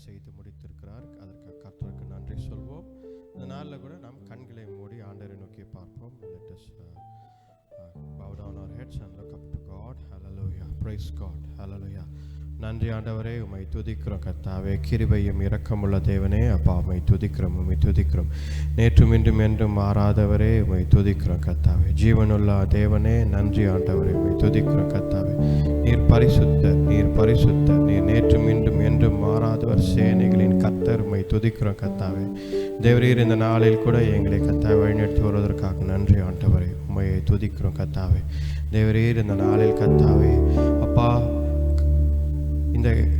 செய்து முடித்திருக்கிறார். அதற்காக கர்த்தருக்கு நன்றி சொல்வோம். இந்த நாளில் கூட நாம் கண்களை மூடி ஆண்டவரை நோக்கி பார்ப்போம். Let us bow down our heads and look up to God. Hallelujah. Praise God. Hallelujah. நன்றி ஆண்டவரே, உம்மை துதிக்கிறோம் கர்த்தாவே. கிருபையும் இரக்கமுள்ள தேவனே, அப்பா உம்மை துதிக்கிறோம், உம்மை துதிக்கிறோம். நேற்றும் இன்றும் என்றும் மாறாதவரே, உம்மை துதிக்கிறோம் கர்த்தாவே. ஜீவனுள்ள தேவனே, நன்றி ஆண்டவரே, உம்மை துதிக்கிறோம் கர்த்தாவே. நீர் பரிசுத்தர், நீர் பரிசுத்தர், நீர் நேற்றும் இன்றும் என்றும் மாறாதவர், சேனைகளின் கர்த்தர், உம்மை துதிக்கிறோம் கர்த்தாவே. தேவரீர் இந்த நாளில் கூட எங்களை கர்த்தாவே வழிநடத்தி வருவதற்காக நன்றி ஆண்டவரே, உம்மை துதிக்கிறோம் கர்த்தாவே. தேவரீர் இந்த நாளில் கர்த்தாவே அப்பா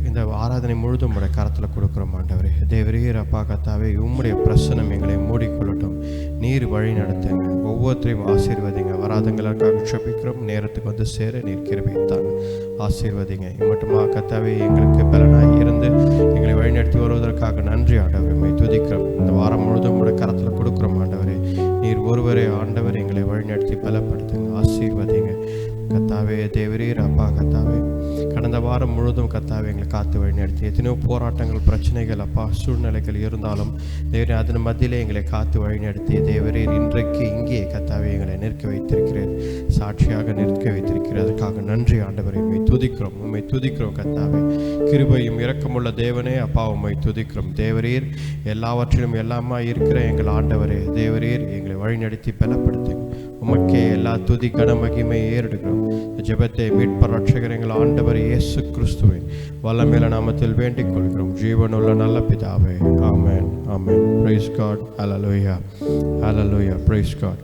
இந்த ஆராதனை முழுதும் உம்முடைய கரத்தில் கொடுக்குறோம் ஆண்டவரே. தேவரீர் அப்பா கர்த்தாவே, உம்முடைய பிரசனம் எங்களை மூடிக்கொள்ளட்டும். நீர் வழி நடத்துங்க, ஒவ்வொருத்தரையும் ஆசீர்வதிங்க. வராதங்களுக்காக க்ஷபிக்கிறோம். நேரத்துக்கு வந்து சேர நீர் கிருபைத்தாங்க, ஆசீர்வதிங்க. மட்டுமா கர்த்தாவே எங்களுக்கு பலனாய் இருந்து எங்களை வழிநடத்தி வருவதற்காக நன்றி ஆண்டவரே, உம்மை துதிக்கிறோம். இந்த வாரம் முழுதும் உம்முடைய கரத்தில் கொடுக்குறோம் ஆண்டவரே. நீர் ஒருவரே ஆண்டவர், எங்களை வழிநடத்தி பலப்படுத்துங்க, ஆசீர்வதிங்க கர்த்தாவே. தேவரீர் அப்பா கர்த்தாவே, கடந்த வாரம் முழுதும் கர்த்தாவே எங்களை காத்து வழிநடத்தி எத்தனையோ போராட்டங்கள், பிரச்சனைகள் அப்பா சூழ்நிலைகள் இருந்தாலும் தேவரே அதன் மத்தியிலே எங்களை காத்து வழிநடத்தி தேவரீர் இன்றைக்கு இங்கே கர்த்தாவே எங்களை நிற்க வைத்திருக்கிறேன், சாட்சியாக நிற்க வைத்திருக்கிறேன். அதற்காக நன்றி ஆண்டவரை, உம்மை துதிக்கிறோம், உம்மை துதிக்கிறோம் கர்த்தாவே. கிருபையும் இரக்கமுள்ள தேவனே அப்பா உம்மை துதிக்கிறோம். தேவரீர் எல்லாவற்றிலும் எல்லாமா இருக்கிற எங்கள் ஆண்டவரே, தேவரீர் எங்களை வழிநடத்தி பலப்படுத்துங்க. உமக்கே எல்லா துதி கன மகிமை ஏறிடுகிறோம். ஜெபத்தை மீட்பர் ரட்சகர் எங்கள் ஆண்டவர் இயேசு கிறிஸ்துவின் வல்லமையுள்ள நாமத்தில் வேண்டிக் கொள்கிறோம், ஜீவனுள்ள நல்ல பிதாவே. ஆமென், ஆமென். Praise God. ஹல்லேலூயா, ஹல்லேலூயா. Praise God.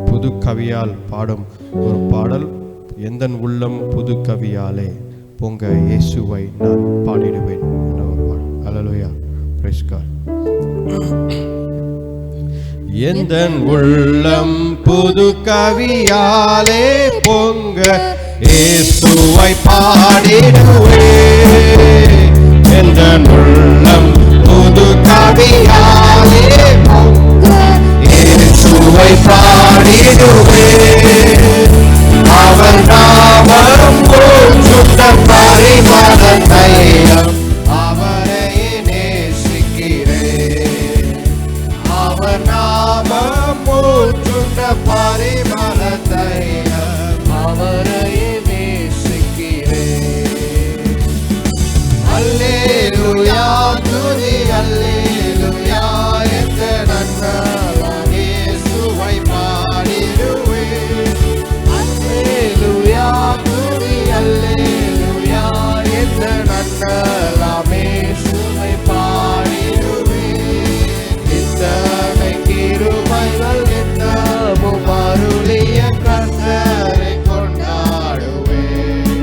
புது கவியால் பாடும் ஒரு பாடல், எந்தன் உள்ளம் புது கவியாலே பொங்க இயேசுவை நான் பாடிடுவேன். ஹல்லேலூயா. Praise God. எந்தன் உள்ளம் புது கவியாலே பொங்க இயேசுவை பாடிடுவே. எந்தன் உள்ளம் புது கவியாலே பொங்க இயேசுவை பாடிடுவே. அவர் நாமம் போற்றுத பரிமள தைலம், அவரையே நேசிக்கிறேன். அவர் நாமம் போற்றுத பரிமள தைலம், அவரையே நேசிக்கிறேன். அல்லேலூயா துதி அல்லேலூயா, எந்த நன்மையால் இயேசுவை பாடிடுவேன். அல்லேலூயா துதி அல்லேலூயா, எந்த நன்மையால் இயேசுவை பாடிடுவேன். இத்தனை கிருபைகள் நித்தமும் அருளிய கர்த்தரை கொண்டாடுவேன்.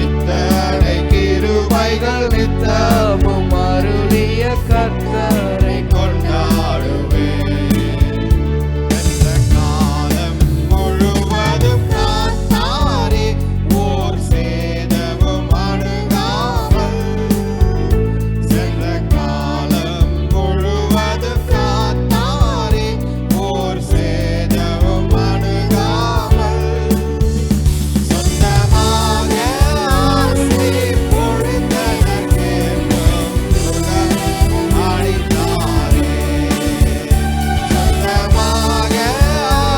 இத்தனை கிருபைகள் நித்தமும் அருளிய கர்த்தரை கொண்டாடுவேன். எந்த காலம் முழுவதும் காத்தாரே, ஓர் சேதமும் அணுகாமல். சென்ற காலம் முழுவதும் காத்தாரே, ஓர் சேதமும் அணுகாமல். சொந்தமாக ஆசை பொழிந்ததற்கென்றும் சுகம் அளித்தாரே. சொந்தமாக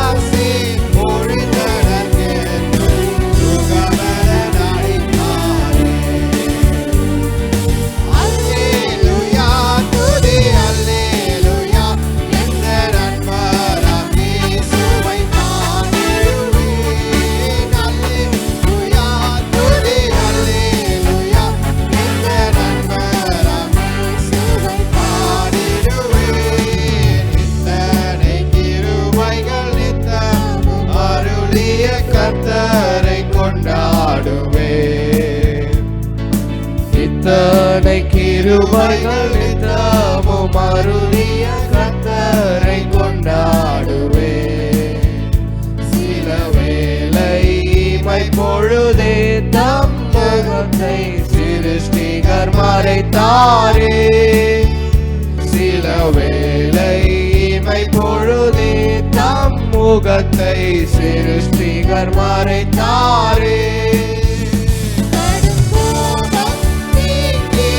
ஆசை பொழிந்ததற்கென்றும் சுகமலன் அளித்தாரே. அல்லேலூயா துதி அல்லேலூயா, எந்த நன்மராம் இயேசுவை பாடிடுவேன். அல்லேலூயா துதி அல்லேலூயா, எந்த நன்மராம் இயேசுவை பாடிடுவேன். இத்தனை கிருபைகள் நித்தமும் அருளிய கர்த்தரை கொண்டாடுவேன். இத்தனை கிருபைகள் நித்தமும் அருளிய கர்த்தரை கொண்டாடுவேன். சில வேளை இமை பொழுதே தம் முகத்தை சிருஷ்டிகர் மறைத்தாரே. சில வேளை இமை பொழுதே தம் முகத்தை சிருஷ்டிகர் மறைத்தாரே. கடும் கோபம் நீக்கி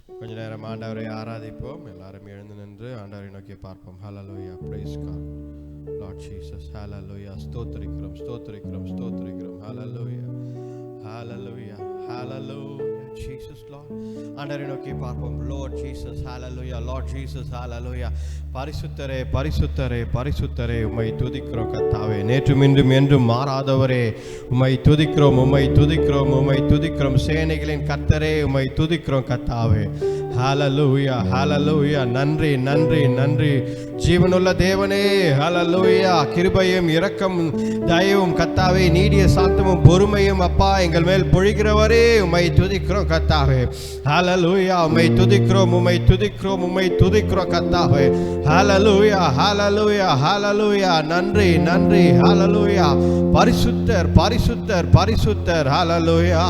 கொஞ்ச நேரம் ஆண்டவரை ஆராதிப்போம். எல்லாரும் எழுந்து நின்று ஆண்டவரை நோக்கி பார்ப்போம். ஹல்லேலூயா, பிரைஸ் காட், லார்ட் ஜீசஸ். ஹல்லேலூயா, ஸ்தோத்திரிக்கிறோம் ஸ்தோத்திரிக்கிறோம் ஸ்தோத்திரிக்கிறோம். ஹல்லேலூயா ஹல்லேலூயா ஹல்லேலூயா ஜீசஸ் லார்ட். ஆண்டவரை நோக்கி பார்ப்போம். லார்ட் ஜீசஸ் ஹல்லேலூயா, லார்ட் ஜீசஸ் ஹல்லேலூயா. பரிசுத்தரே பரிசுத்தரே பரிசுத்தரே உம்மை துதிக்கிறோம் கர்த்தாவே. நேற்றும் இன்றும் என்றும் மாறாதவரே உம்மை துதிக்கிறோம் உம்மை துதிக்கிறோம் உம்மை துதிக்கிறோம். சேனைகளின் கர்த்தரே உம்மை துதிக்கிறோம் கர்த்தாவே. ஹல்லேலூயா ஹல்லேலூயா. நன்றி நன்றி நன்றி ஜீவனுள்ள தேவனே. ஹல்லேலூயா. கிருபையும் இரக்கம் தயவும் கர்த்தாவே, நீடிய சாந்தமும் பொறுமையும் அப்பா எங்கள் மேல் பொழிகிறவரே உம்மை துதிக்கிறோம் கர்த்தாவே. ஹல்லேலூயா. உம்மை துதிக்கிறோம் உம்மை துதிக்கிறோம் உம்மை துதிக்கிறோம் கர்த்தாவே. ஹல்லேலூயா ஹல்லேலூயா ஹல்லேலூயா. நன்றி நன்றி. ஹல்லேலூயா. பரிசுத்தர் பரிசுத்தர் பரிசுத்தர். ஹல்லேலூயா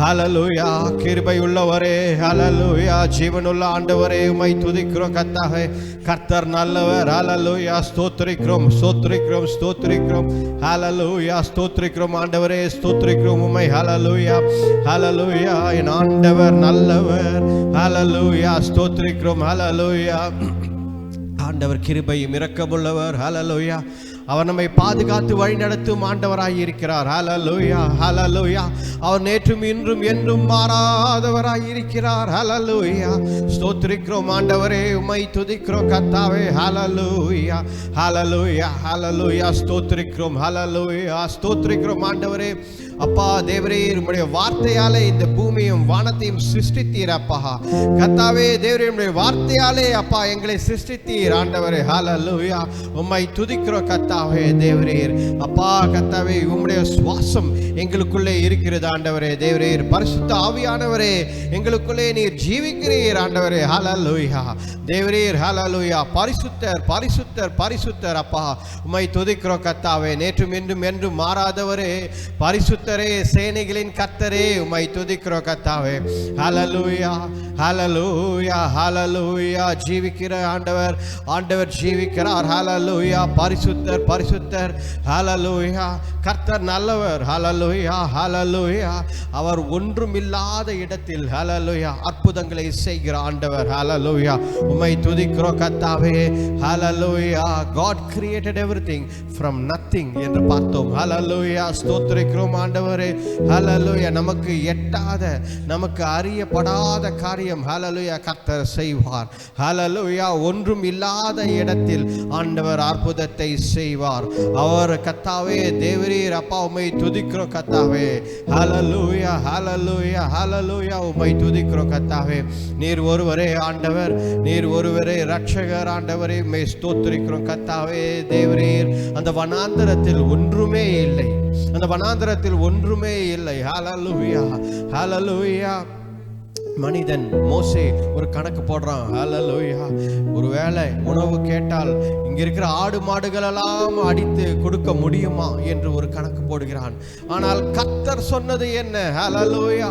ஹல்லேலூயா. கிருபை உள்ளவரே. ஹல்லேலூயா. ஜீவனுள்ள ஆண்டவரே உம்மை துதிக்கிறோம் கர்த்தாவே. கர்த்தர் நல்லவர். ஹல்லேலூயா. ஸ்தோத்திரிக்கிறோம் ஸ்தோத்திரிக்கிறோம் ஸ்தோத்திரிக்கிறோம். ஹல்லேலூயா. ஸ்தோத்திரிக்கிறோம் ஆண்டவரே, ஸ்தோத்திரிக்கிறோம் உம்மை. ஹல்லேலூயா ஹல்லேலூயா. என் ஆண்டவர் நல்லவர். ஹல்லேலூயா. ஸ்தோத்திரிக்கிறோம். ஹல்லேலூயா. ஆண்டவர் கிருபையும் இரக்கமுள்ளவர். ஹல்லேலூயா. அவர் நம்மை பாதுகாத்து வழி நடத்தும் ஆண்டவராய் இருக்கிறார். ஹல்லேலூயா ஹல்லேலூயா. அவர் நேற்றும் இன்றும் என்றும் மாறாதவராய் இருக்கிறார். ஹல்லேலூயா. ஸ்தோத்திரிக்கிறோம் ஆண்டவரே உம்மை துதிக்கிறோம் கர்த்தாவே. ஹல்லேலூயா ஹல்லேலூயா ஹல்லேலூயா. ஸ்தோத்திரிக்கிறோம். ஹல்லேலூயா. ஸ்தோத்திரிக்கிறோம் ஆண்டவரே. அப்பா தேவரே, உம்முடைய வார்த்தையாலே இந்த பூமியும் வானத்தையும் சிருஷ்டித்தீர் அப்பா. கர்த்தாவே தேவரே, உம்முடைய வார்த்தையாலே அப்பா எங்களை சிருஷ்டித்தீர் ஆண்டவரே. ஹல்லேலூயா. உம்மை துதிக்கிறோம் கர்த்தாவே. தேவரீர் அப்பா கர்த்தாவே, உம்முடைய சுவாசம் எங்களுக்குள்ளே இருக்கிறது ஆண்டவரே. தேவரீர் பரிசுத்த ஆவியானவரே, எங்களுக்குள்ளே நீர் ஜீவிக்கிறீர் ஆண்டவரே. ஹல்லேலூயா. தேவரீர் ஹல்லேலூயா. பரிசுத்தர் பரிசுத்தர் பரிசுத்தர் அப்பா உம்மை துதிக்கிறோம் கர்த்தாவே. நேற்றும் இன்றும் என்றும் மாறாதவரே, பரிசுத்த சேனைகளின் கர்த்தரே உம்மை துதிக்கிறோம் கர்த்தாவே. ஹல்லேலூயா ஹல்லேலூயா ஹல்லேலூயா. ஜீவிக்கிற ஆண்டவர், ஆண்டவர் ஜீவிக்கிறார். ஹல்லேலூயா. பரிசுத்தர் பரிசுத்தர். ஹல்லேலூயா. கர்த்தர் நல்லவர். ஹல்லேலூயா ஹல்லேலூயா. அவர் ஒன்றும் இல்லாத இடத்தில் ஹல்லேலூயா அற்புதங்களை செய்கிற ஆண்டவர். ஹல்லேலூயா. உம்மை துதிக்கிறோம் கர்த்தாவே. ஹல்லேலூயா. God created everything from nothing என்று பார்த்தோம். ஹல்லேலூயா. ஸ்தோத்திரிக்கிறோம் ஆண்டவரே. ஹல்லேலூயா. நமக்கு எட்டாத, நமக்கு அறியப்படாத காரியம் ஹல்லேலூயா கர்த்தர் செய்வார். ஹல்லேலூயா. ஒன்றும் இல்லாத இடத்தில் ஆண்டவர் அற்புதத்தை செய்வார். அவர் கர்த்தாவே தேவரீர் அப்பா உம்மை துதிக்கிறோம் கர்த்தாவே. ஹல்லேலூயா ஹல்லேலூயா ஹல்லேலூயா. உம்மை துதிக்கிறோம் கர்த்தாவே. நீர் ஒருவரே ஆண்டவர், நீர் ஒருவரே இரட்சகர் ஆண்டவரே. உம்மை ஸ்தோத்திரிக்கிறோம் கர்த்தாவே. தேவரீர் அந்த வனாந்தரத்தில் ஒன்றுமே இல்லை, அந்த வனாந்தரத்தில் ஒன்றுமே இல்லை. ஹல்லேலூயா ஹல்லேலூயா. மனிதன் மோசே ஒரு கணக்கு போடுறான். ஹல்லேலூயா. ஒருவேளை உணவு கேட்டால் இங்க இருக்கிற ஆடு மாடுகளெல்லாம் அடித்து கொடுக்க முடியுமா என்று ஒரு கணக்கு போடுகிறான். ஆனால் கர்த்தர் சொன்னது என்ன? ஹல்லேலூயா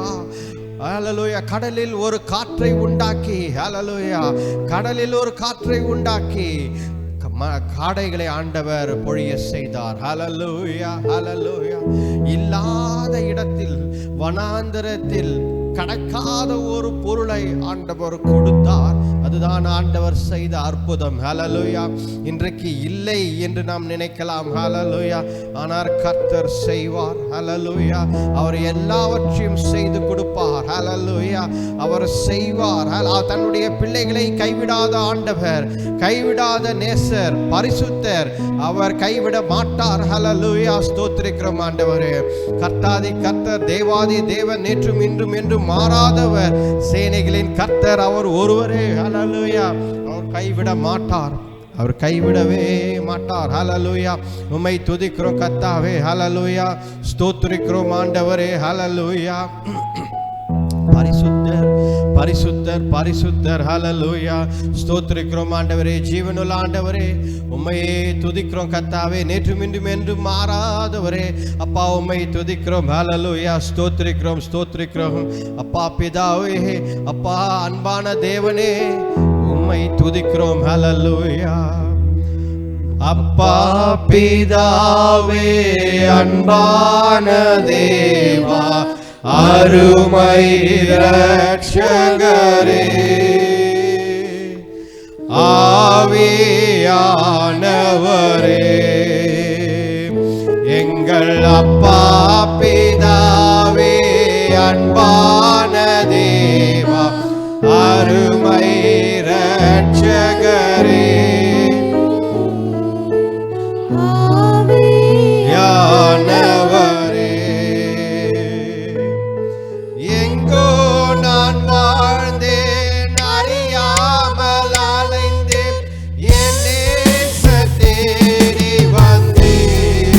ஹல்லேலூயா. கடலில் ஒரு காற்றை உண்டாக்கி, ஹல்லேலூயா, கடலில் ஒரு காற்றை உண்டாக்கி காடைகளை ஆண்டவர் பொழிய செய்தார். ஹல்லேலூயா ஹல்லேலூயா. இல்லாத இடத்தில் வனாந்தரத்தில் கடக்காத ஒரு பொருளை ஆண்டவர் கொடுத்தார். அதுதான் ஆண்டவர் செய்த அற்புதம். ஹல்லேலூயா. இன்றைக்கு இல்லை என்று நாம் நினைக்கலாம். ஹல்லேலூயா. ஆனால் கர்த்தர் செய்வார். ஹல்லேலூயா. அவர் எல்லாவற்றையும் செய்து கொடுப்பார். ஹல்லேலூயா. அவர் செய்வார். தன்னுடைய பிள்ளைகளை கைவிடாத ஆண்டவர், கைவிடாத நேசர், பரிசுத்தர். அவர் கைவிட மாட்டார். ஹல்லேலூயா. ஸ்தோத்திரிக்கிறோம் ஆண்டவரே. கர்த்தாதி கர்த்தர், தேவாதி தேவன், நேற்றும் இன்றும் என்றும் மாறாதவர், சேனைகளின் கர்த்தர் அவர் ஒருவரே. ஹல்லேலூயா. அவர் கைவிட மாட்டார், அவர் கைவிடவே மாட்டார். ஹல்லேலூயா. உம்மை துதிக்கிறோம் கர்த்தாவே. ஹல்லேலூயா. ஸ்தோத்திரிக்கிறோம் ஆண்டவரே. ஹல்லேலூயா. பரிசுத்தர் பரிசுத்தர் பரிசுத்தர். ஹல்லேலூயா. ஸ்தோத்திரிக்கிறோம் ஆண்டவரே. ஜீவனுள்ள ஆண்டவரே, உம்மையே துதிக்கிறோம் கர்த்தாவே. நேற்றும் இன்றும் என்றும் மாறாதவரே அப்பா உம்மை துதிக்கிறோம். ஹல்லேலூயா. ஸ்தோத்திரிக்கிறோம் ஸ்தோத்திரிக்கிறோம் அப்பா பிதாவே. அப்பா அன்பான தேவனே, உம்மை துதிக்கிறோம். ஹல்லேலூயா. அப்பா பிதாவே, அன்பான தேவா, அருமை இரட்சகரே, ஆவியானவரே, எங்கள் அப்பா பிதாவே, அன்பான தேவா, அருமை இரட்சகரே, ஆவியானவரே, எங்கோ நான் வாழ்ந்தேன், அறியாமல் அலைந்தேன், என் நேசர் தேடி வந்தேன்.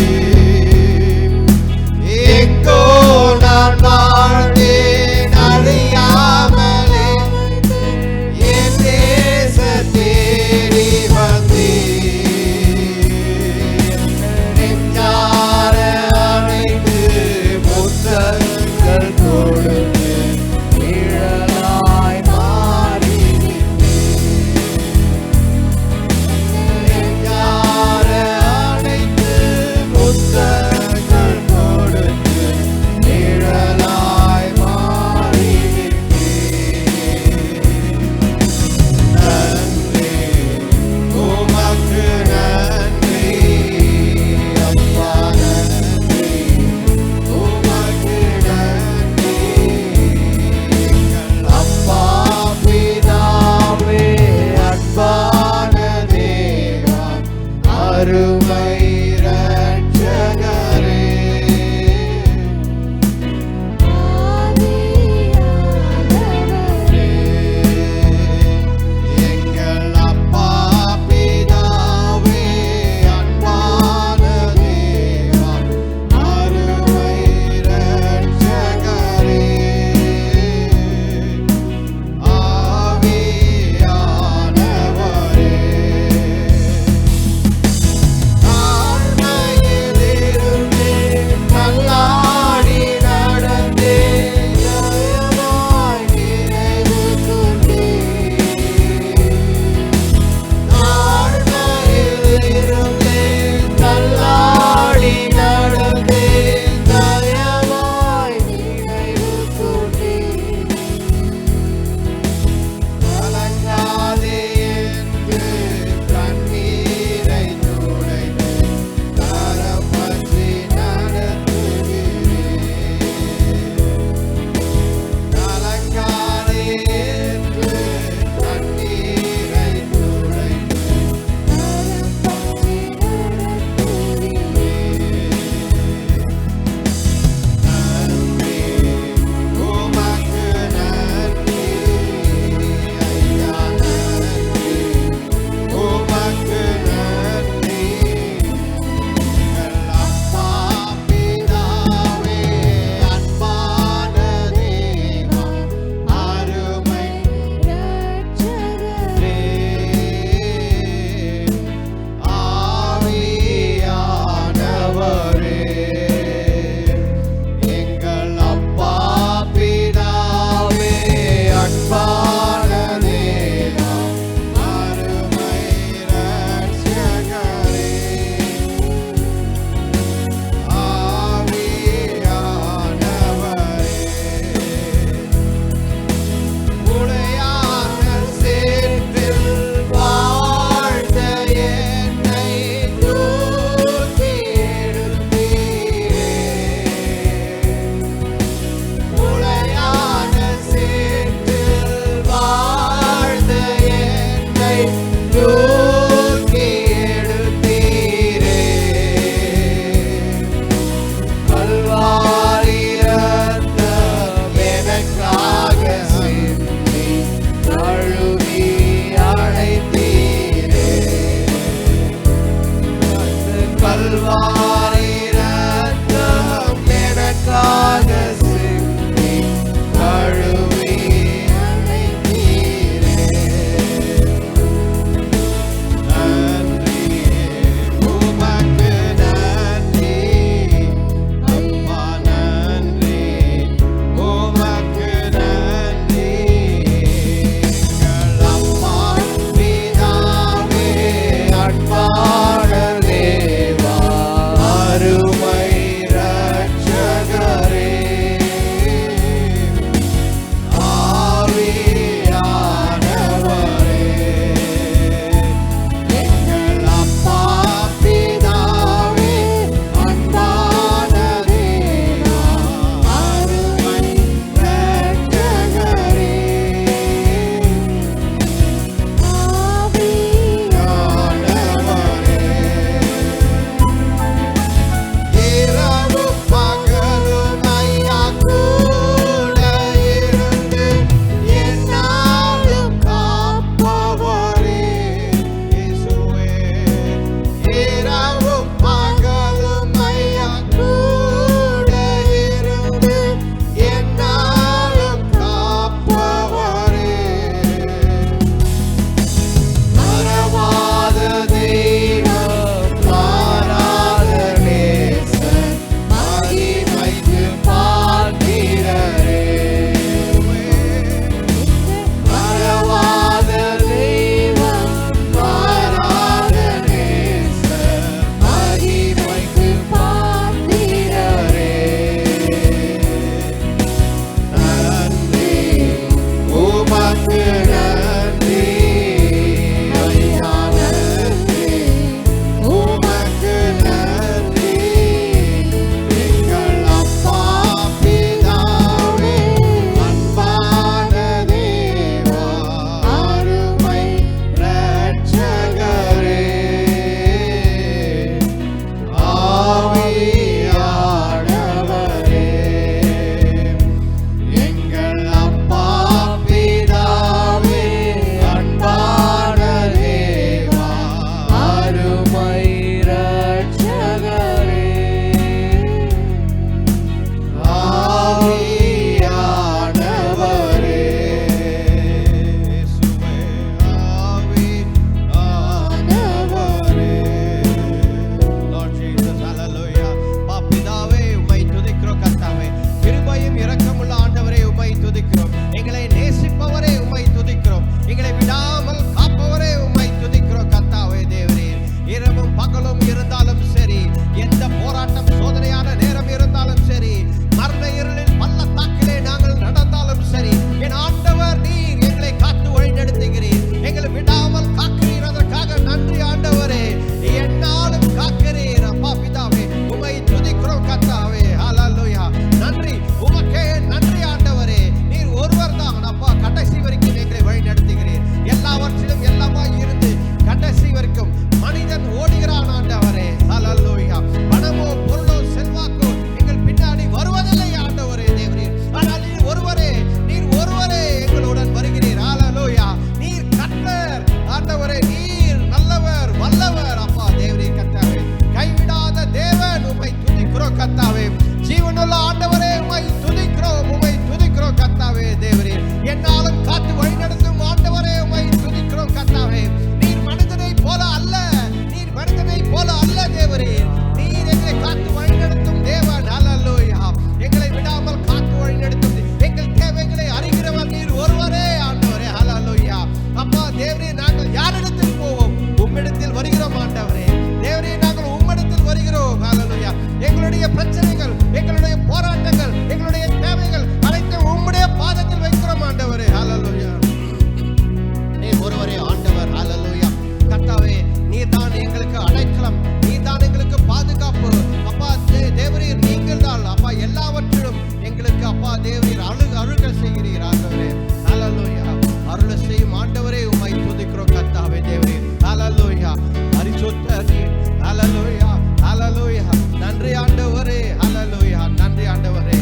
அப்பா தேவரீர் அருள செய்கிறீர் ஆண்டவரே. ஹல்லேலூயா. அருள செய்யும் ஆண்டவரே உம்மை துதிக்கிறோம் கர்த்தாவே தேவரீர். ஹல்லேலூயா. பரிசுத்த நீர். ஹல்லேலூயா. ஹல்லேலூயா. நன்றி ஆண்டவரே. ஹல்லேலூயா. நன்றி ஆண்டவரே.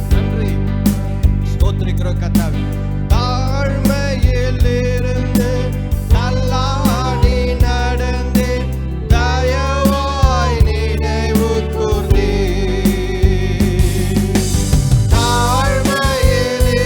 நன்றி. ஸ்தோத்திரிக்கிறோம் கர்த்தாவே. தாழ்மையில் இருந்து தள்ளாடி நடந்து தயவாய் நினைவு கூர்ந்தீர். தாழ்மையில்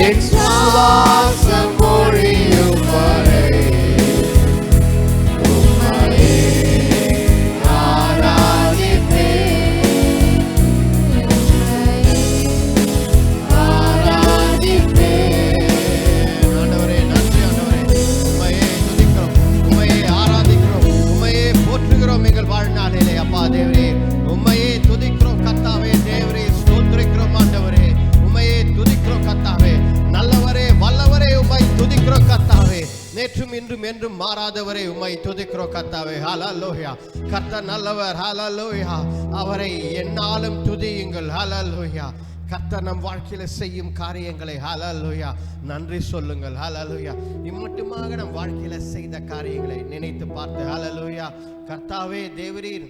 என் சுவாசம் மொழியும் வரை உம்மையே ஆராதிப்பேன், ஆராதிப்பேன். ஆண்டவரே நன்றி ஆண்டவரே, உம்மையே துதிக்கிறோம், உம்மையே ஆராதிக்கிறோம், உம்மையே போற்றுகிறோம் எங்கள் வாழ்நாளிலே. அப்பா தேவரே உம்மையே துதிக்கிறோம் கர்த்தாவே, தேவரே ஸ்தோத்திரிக்கிறோம் ஆண்டவரே, உம்மையே துதிக்கிறோம் கர்த்தாவே, நல்லவரே வல்லவரே உம்மை துதிக்கிறோம் கர்த்தாவே, நேற்றும் இன்றும் என்றும் மாறாதவரே உம்மை துதிக்கிறோம் கர்த்தாவே. ஹல்லேலூயா. கர்த்தர் நல்லவர். ஹல்லேலூயா. அவரை எந்நாளும் துதியுங்கள். ஹல்லேலூயா. கர்த்தர் நம் வாழ்க்கையில செய்யும் காரியங்களை ஹல்லேலூயா நன்றி சொல்லுங்கள். ஹல்லேலூயா. இம்மட்டுமாக நம் வாழ்க்கையில செய்த காரியங்களை நினைத்து பார்த்து ஹல்லேலூயா கர்த்தாவே தேவரீர்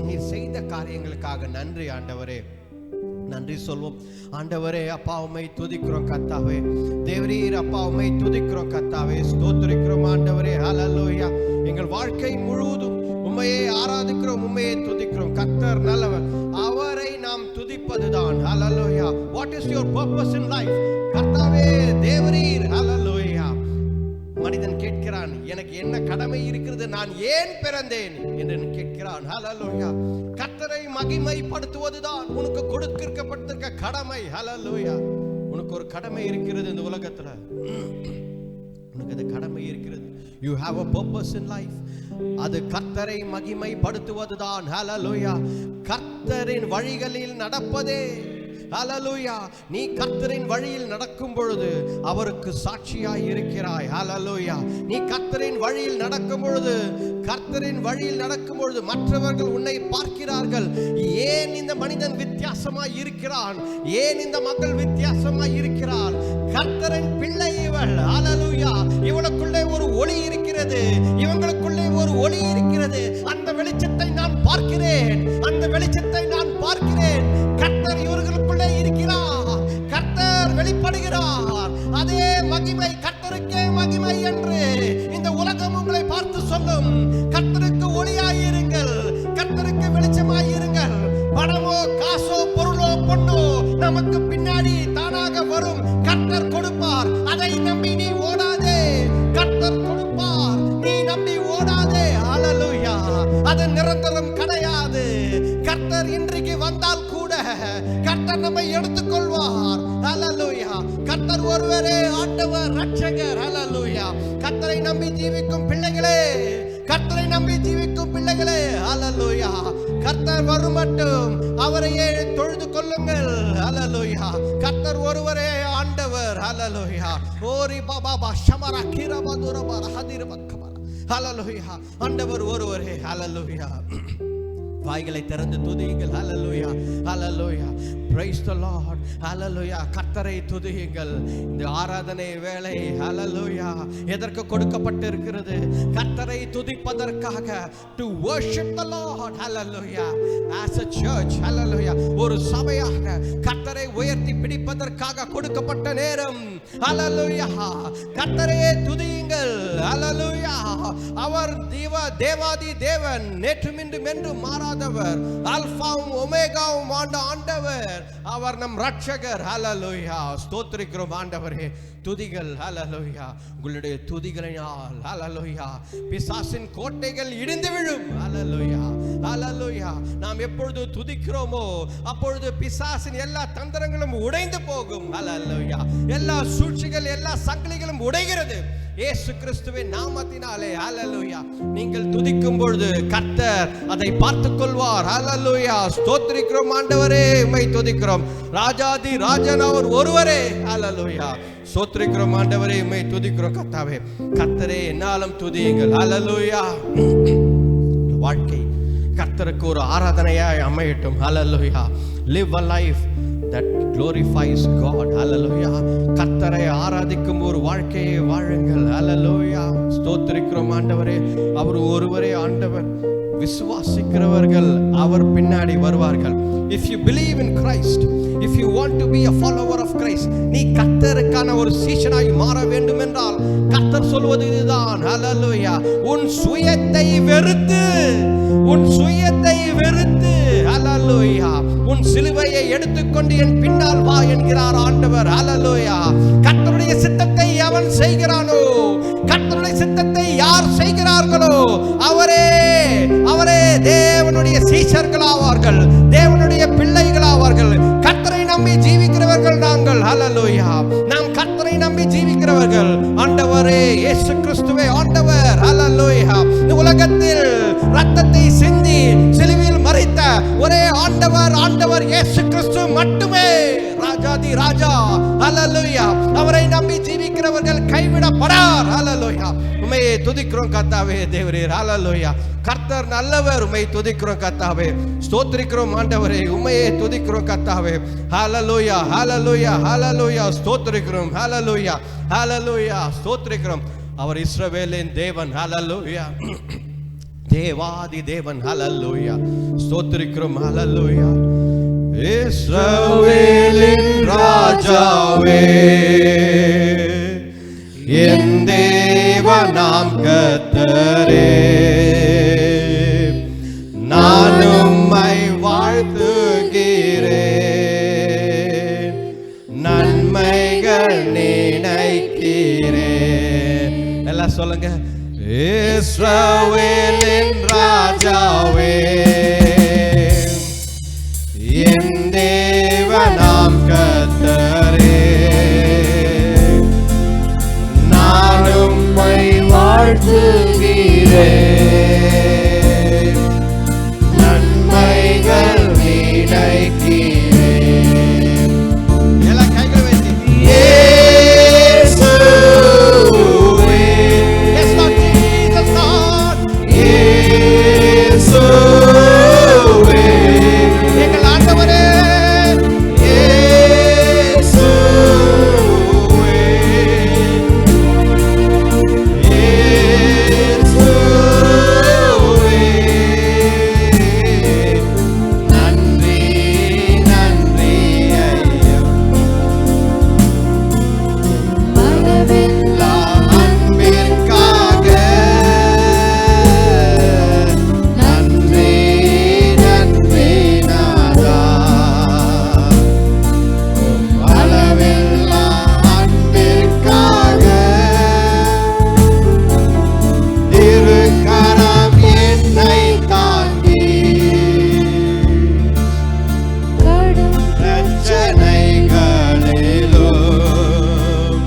நீர் செய்த காரியங்களுக்காக நன்றி ஆண்டவரே, நன்றி சொல்வோம். ஆண்டவரே அப்பா உம்மை துதிக்கிறோம் கர்த்தாவே, தேவரீர் அப்பா உம்மை துதிக்கிறோம் கர்த்தாவே, ஸ்தோத்திரிக்கிறோம் ஆண்டவரே. ஹல்லேலூயா. எங்கள் வாழ்க்கை முழுவதும் உம்மையே ஆராதிக்கிறோம், உம்மையே துதிக்கிறோம். கர்த்தர் நல்லவர், அவரை நாம் துதிப்பதுதான். ஹல்லேலூயா. What is your purpose in life? கர்த்தாவே தேவரீர். ஹல்லேலூயா. மனிதன் கேட்கிறான், எனக்கு என்ன கடமை இருக்கிறது, நான் ஏன் பிறந்தேன் என்று கேட்கிறான். ஹல்லேலூயா. கர்த்தரை மகிமைப்படுத்துவதுதான் உனக்கு கொடுக்கப்பட்டிருக்க கடமை. ஹல்லேலூயா. உனக்கு ஒரு கடமை இருக்கிறது இந்த உலகத்துல, உனக்கு அந்த கடமை இருக்கிறது. You have a purpose in life. அது கர்த்தரை மகிமைப்படுத்துவதுதான். ஹல்லேலூயா. கர்த்தரின் வழிகளில் நடப்பதே. ஹல்லேலூயா. நீ கர்த்தரின் வழியில் நடக்கும் பொழுது அவருக்கு சாட்சியாய் இருக்கிறாய். ஹல்லேலூயா. நீ கர்த்தரின் வழியில் நடக்கும் பொழுது, கர்த்தரின் வழியில் நடக்கும் பொழுது மற்றவர்கள் உன்னை பார்க்கிறார்கள். ஏன் இந்த மனிதன் வித்தியாசமாய் இருக்கிறான், ஏன் இந்த மகள் வித்தியாசமாய் இருக்கிறாள், கர்த்தரின் பிள்ளை இவள். ஹல்லேலூயா. இவளுக்குள்ளே ஒரு ஒளி இருக்கிறது, இவங்களுக்குள்ளே ஒரு ஒளி இருக்கிறது. அந்த வெளிச்சத்தை நான் பார்க்கிறேன், அந்த வெளிச்சத்தை நான் பார்க்கிறேன். கர்த்தர் இவர்களுக்குள்ளே இருக்கிறார், கர்த்தர் வெளிப்படுகிறார். அதே மகிமை கர்த்தருக்கே மகிமை என்று இந்த உலகம் உங்களை பார்த்து சொல்லும். கர்த்தருக்கு ஒளியாயிருங்கள், கர்த்தருக்கு வெளிச்சமாயிருங்கள். பணமோ காசோ பொருளோ பொண்ணோ நமக்கு பின்னாடி தானாக வரும். கர்த்தர் கொடுப்பார், அதை நம்பி நீ ஓடாதே. கர்த்தர் கொடுப்பார், நீ நம்பி ஓடாதே. ஹல்லேலூயா. அது நிரந்தரம் கிடையாது. கர்த்தர் இன்றைக்கு வந்தால் கூட கர்த்தர் நம்மை எடுத்துக்கொள்வார். ஹல்லேலூயா. கர்த்தர் ஒருவரே ஆண்டவர் ரட்சகர். ஹல்லேலூயா. கர்த்தரை நம்பி ஜீவிக்கும் பிள்ளைகளே, கர்த்தரை நம்பி ஜீவிக்கும் பிள்ளைகளே, ஹல்லேலூயா. கர்த்தர் வரும் மட்டும் அவரையே தொழுது கொள்ளுங்கள். ஹல்லேலூயா. கர்த்தர் ஒருவரே ஆண்டவர். ஹல்லேலூயா. ஓரி பாபா ஷமரா கிரபதுரபர ஹதிரபக்கபர. ஹல்லேலூயா. ஆண்டவர் ஒருவரே. ஹல்லேலூயா. வாய்களை திறந்து துதியுங்கள். ஹல்லேலூயா. ஹல்லேலூயா. Praise the Lord. ஹல்லேலூயா. கர்த்தரை துதியுங்கள். இந்த ஆராதனை வேளை ஹல்லேலூயா எதற்கு கொடுக்கப்பட்டிருக்கிறது? கர்த்தரை துதிப்பதற்காக. To worship the Lord. Hallelujah. As a church. ஹல்லேலூயா. ஒரு சபையாக கர்த்தரை உயர்த்தி பிடிப்பதற்காக கொடுக்கப்பட்ட நேரம். ஹல்லேலூயா. கர்த்தரையே துதியுங்கள். ஹல்லேலூயா. அவர் தேவாதி தேவன், நேற்றும் இன்றும் என்றும் மாறாதவர், அல்பாவும் ஒமேகாவும் ஆண்டவர். அவர் நம் ரட்சகர். ஹல்லேலூயா. ஸ்தோத்திரிக்கிறோம் ஆண்டவரே. துதிகள். ஹல்லேலூயா. உங்களுடைய துதிகளினால் ஹல்லேலூயா பிசாசின் கோட்டைகள் இடிந்து விழும். ஹல்லேலூயா. ஹல்லேலூயா. நாம் எப்பொழுது துதிக்கிறோமோ அப்பொழுது பிசாசின் எல்லா தந்திரங்களும் உடைந்து போகும். ஹல்லேலூயா. எல்லா சூழ்ச்சிகள், எல்லா சங்கிலிகளும் உடைகிறது இயேசு கிறிஸ்துவின் நாமத்தினாலே. ஹல்லேலூயா. நீங்கள் துதிக்கும் பொழுது கர்த்தர் அதை பார்த்துக் கொள்வார். ஹல்லேலூயா. ஸ்தோத்திரிக்கிறோம் ஆண்டவரே, உம்மை துதிக்கிறோம். ராஜாதி ராஜன் அவர் ஒருவரே. ஹல்லேலூயா. ஸ்தோத்திரிக்கிறோம் ஆண்டவரே, உம்மை துதிக்கிறோம் கர்த்தாவே. கர்த்தரே என்னாலும் துதியுங்கள். ஹல்லேலூயா. வாழ்க்கை கர்த்தருக்கு ஒரு ஆராதனையாய் அமையட்டும். ஹல்லேலூயா. Live a life that glorifies God. Hallelujah. கர்த்தரை ஆராதிக்கும் ஒரு வாழ்க்கையை வாழுங்கள். Hallelujah. ஸ்தோத்திரிக்கிறோம் ஆண்டவரே, அவர் ஒருவரே ஆண்டவர். விசுவாசிக்கிறவர்கள் அவர் பின்னாடி வருவார்கள். If you believe in Christ, if you want to be a follower of Christ, நீ கர்த்தருக்கான ஒரு சீஷனாய் மாற வேண்டும் என்றால் கர்த்தர் சொல்வது இதுதான். ஹல்லேலூயா. உன் சுயத்தை வெறுத்து, உன் சுயத்தை வெறுத்து, ஹல்லேலூயா, உன் சிலுவையை எடுத்துக்கொண்டு என் பின்னால் வா என்கிறார் ஆண்டவர். ஹல்லேலூயா. செய்கிறானோ, கர்த்தருடைய சித்தத்தை யார் செய்கிறார்களோ அவரே தேவனுடைய சீஷர்களாவார்கள், தேவனுடைய பிள்ளைகளாவார்கள். கர்த்தரை நம்பி ஜீவிக்கிறவர்கள் நாங்கள். ஹல்லேலூயா. நாம் கர்த்தரை நம்பி ஜீவிக்கிறவர்கள். ஆண்டவரே இயேசு கிறிஸ்துவே ஆண்டவர். ஹல்லேலூயா. இந்த உலகத்தில் ரத்தத்தை சிந்தி சிலுவையில் மரித்த ஒரே ஆண்டவர் இயேசு கிறிஸ்து மட்டுமே ராஜாதி ராஜா. ஹல்லேலூயா. அவரை நம்பி ஜீவிக்கிறவர்கள் கைவிடப்படார். ஹல்லேலூயா. உம்மையே துதிக்கிறோம் கர்த்தாவே தேவரீர். ஹல்லேலூயா. கர்த்தர் நல்லவர். உம்மையை துதிக்கிறோம் கர்த்தாவே. ஸ்தோத்திரிக்கிறோம் ஆண்டவரே. உம்மையே துதிக்கிறோம் கர்த்தாவே. ஹல்லேலூயா ஹல்லேலூயா ஹல்லேலூயா. ஸ்தோத்திரிக்கிறோம். ஹல்லேலூயா ஹல்லேலூயா. ஸ்தோத்திரிக்கிறோம். அவர் இஸ்ரவேலின் தேவன். ஹல்லேலூயா. தேவாதி தேவன். ஹல்லேலூயா. ஸ்தோத்திரிக்கிறோம். ஹல்லேலூயா. இஸ்ரவேலின் ராஜாவே, என் தேவனாம் கர்த்தரே, நான் உம்மை வாழ்த்துகிறேன், நன்மைகள் நினைக்கிறேன். எல்லாம் சொல்லுங்க. இஸ்ரவேலின் ராஜாவே, என் தேவனாம் கர்த்தரே, நான் உம்மை வாழ்த்துகிறேன், நன்மைகள் நினைக்கிறேன். எல்லா கைகளை வைத்து இயேசுவே, yes Lord Jesus Lord, இயேசுவே எங்கள் ஆண்டவரே, இயேசுவே, இயேசுவே, நன்றி நன்றி ஐயா. அளவில்லா அன்பிற்காக நன்றி நன்றி நாதா. அளவில்லா அன்பிற்காக திருக்கரம் என்னை தாங்கி பிரச்சனைகளிலும்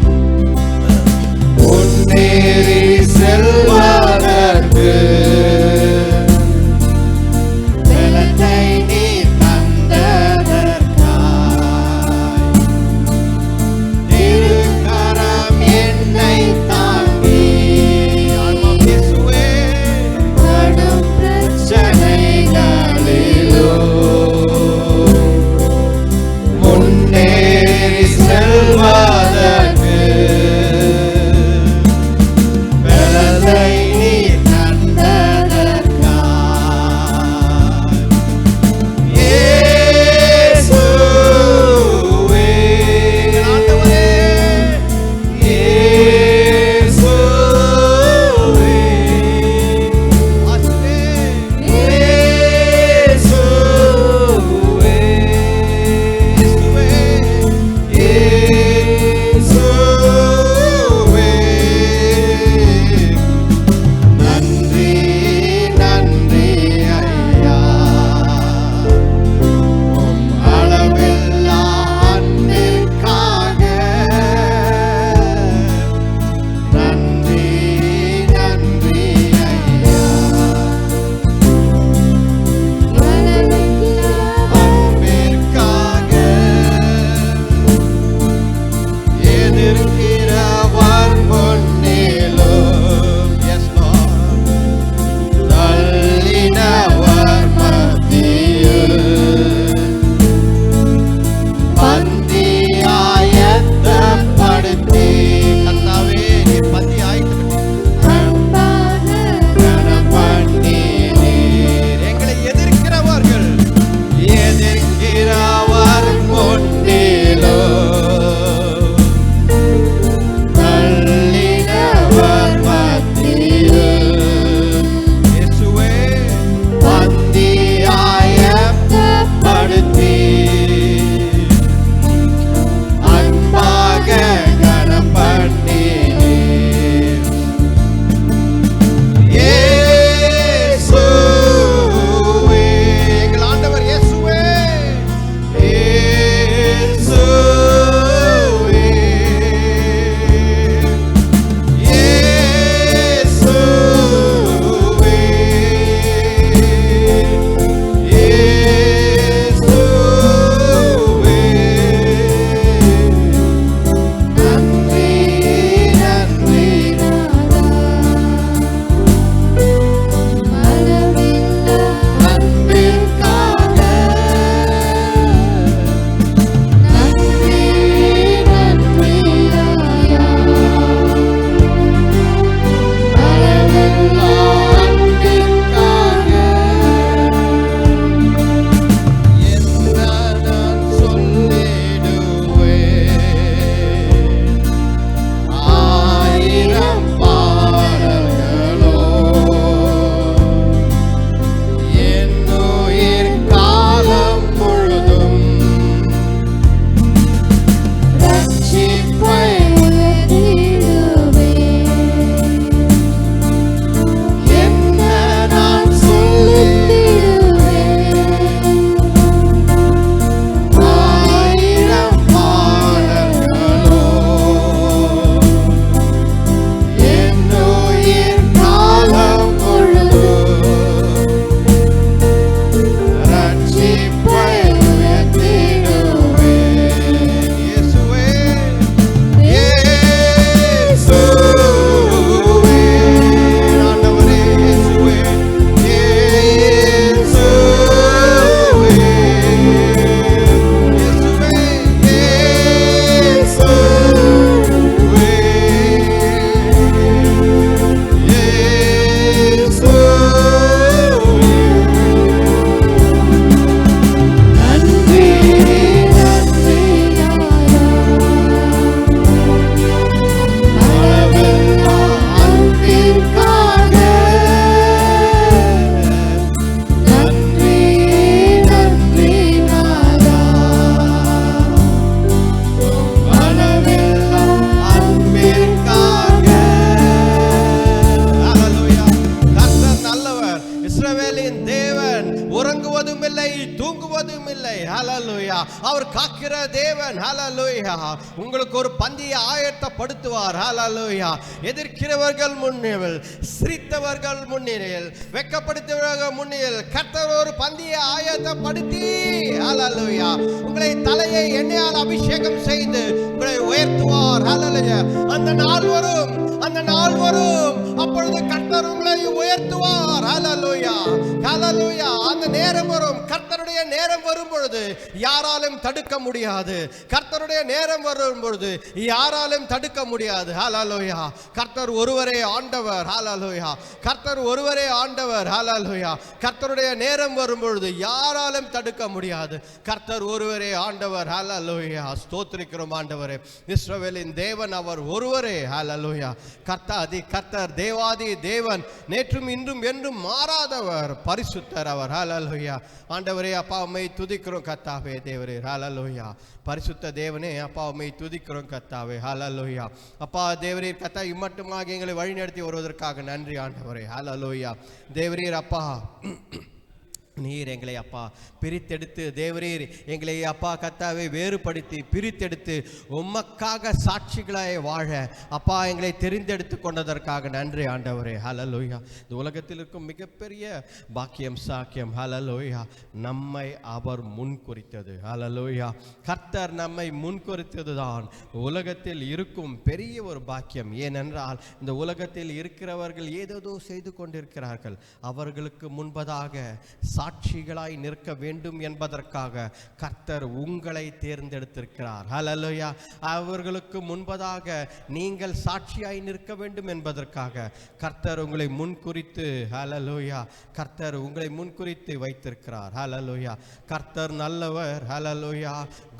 முன்னேறி செல்வதற்கு பலத்தை நீ தந்ததற்காய் திருக்கரம் என்னை தாங்கி. ஆமாம் இயேசுவே. கடும் பிரச்சனைகளிலும் முன்னேறி செல்வதற்கு பலத்தை நீ தந்ததற்காய் இயேசுவே. ஆண்டவரே, இயேசுவே, ஆண்டவரே, இயேசுவே, இயேசுவே, இயேசுவே, நன்றி நன்றி ஐயா. உம் அளவில்லா அன்பிற்காக நன்றி நன்றி ஐயா. அன்பிற்காக எதிர்க்கிறவர் முன்னிலும், yes Lord, தள்ளினவர் மத்தியில் பந்தி ஆயத்தப்படுத்தி. கர்த்தாவே, நீர் பந்தி ஆயத்தப்படுத்தி எங்களை எதிர்க்கிறவர்கள் எதிர்க்கிறவர் முன்னிலும் அவர் காக்கிற தேவன். ஹல்லேலூயா. உங்களுக்கு ஒரு பந்தியை ஆயத்தப்படுத்துவார். ஹல்லேலூயா. எதிர்க்கிறவர்கள் முன்னில், சிரித்தவர்கள் முன்னிலையில், வெட்கப்படுத்தியவர்கள் முன்னில் கர்த்தர் ஒரு பந்தியை ஆயத்தப்படுத்தி ஹல்லேலூயா உங்களை தலையை எண்ணெயால் அபிஷேகம் செய்து உங்களை உயர்த்துவார். ஹல்லேலூயா. அந்த நாள் வரும், அந்த நாள் வரும், அப்பொழுது கர்த்தர் உங்களை உயர்த்துவார். ஹல்லேலூயா. ஹல்லேலூயா. அந்த நேரம் வரும். கர்த்தருடைய நேரம் வரும் பொழுது யாராலும் தடுக்க முடியாது. கர்த்தருடைய நேரம் வரும் பொழுது யாராலும் தடுக்க முடியாது. ஹல்லேலூயா. கர்த்தர் ஒருவரே ஆண்டவர். ஹல்லேலூயா. கர்த்தர் ஒருவரே ஆண்டவர். ஹல்லேலூயா. கர்த்தருடைய நேரம் வரும் பொழுது யாராலும் தடுக்க முடியாது. கர்த்தர் ஒருவரே ஆண்டவர். ஹல்லேலூயா. ஸ்தோத்திரிக்கிறோம் ஆண்டவரே. இஸ்ரவேலின் தேவன் அவர் ஒருவரே. ஹல்லேலூயா. கர்த்தர் தேவாதி தேவன், நேற்றும் இன்றும் என்றும் மாறாதவர், பரிசுத்தர் அவர். ஹல்லேலூயா. ஆண்டவரே அப்பா உம்மை துதிக்கிறோம் கர்த்தாவே தேவரே. ஹல்லேலூயா. பரிசுத்த தேவனே அப்பா உம்மை துதிக்கிறோம் கர்த்தாவே. ஹல்லேலூயா. அப்பா தேவரீர் கர்த்தா இம்மட்டுமாக எங்களை வழிநடத்தி வருவதற்காக நன்றி ஆண்டவரே. ஹல்லேலூயா. தேவரீர் அப்பா நீர் எங்களை அப்பா பிரித்தெடுத்து, தேவரீர் எங்களை அப்பா கர்த்தாவை வேறுபடுத்தி பிரித்தெடுத்து உமக்காக சாட்சிகளாய் வாழ அப்பா எங்களை தெரிந்தெடுத்து கொண்டதற்காக நன்றி ஆண்டவரே. ஹல்லேலூயா. இந்த உலகத்தில் இருக்கும் மிகப்பெரிய பாக்கியம் சாக்கியம். ஹல்லேலூயா. நம்மை அவர் முன்குறித்தது. ஹல்லேலூயா. கர்த்தர் நம்மை முன்குறித்தது தான் உலகத்தில் இருக்கும் பெரிய ஒரு பாக்கியம். ஏனென்றால் இந்த உலகத்தில் இருக்கிறவர்கள் ஏதேதோ செய்து கொண்டிருக்கிறார்கள். அவர்களுக்கு முன்பதாக சாட்சிகளாய் நிற்க வேண்டும் என்பதற்காக கர்த்தர் உங்களை தேர்ந்தெடுத்திருக்கிறார். ஹல்லேலூயா. அவர்களுக்கு முன்பதாக நீங்கள் சாட்சியாய் நிற்க வேண்டும் என்பதற்காக கர்த்தர் உங்களை முன்குறித்து, ஹல்லேலூயா, கர்த்தர் உங்களை முன்குறித்து வைத்திருக்கிறார். ஹல்லேலூயா. கர்த்தர் நல்லவர். ஹல்லேலூயா.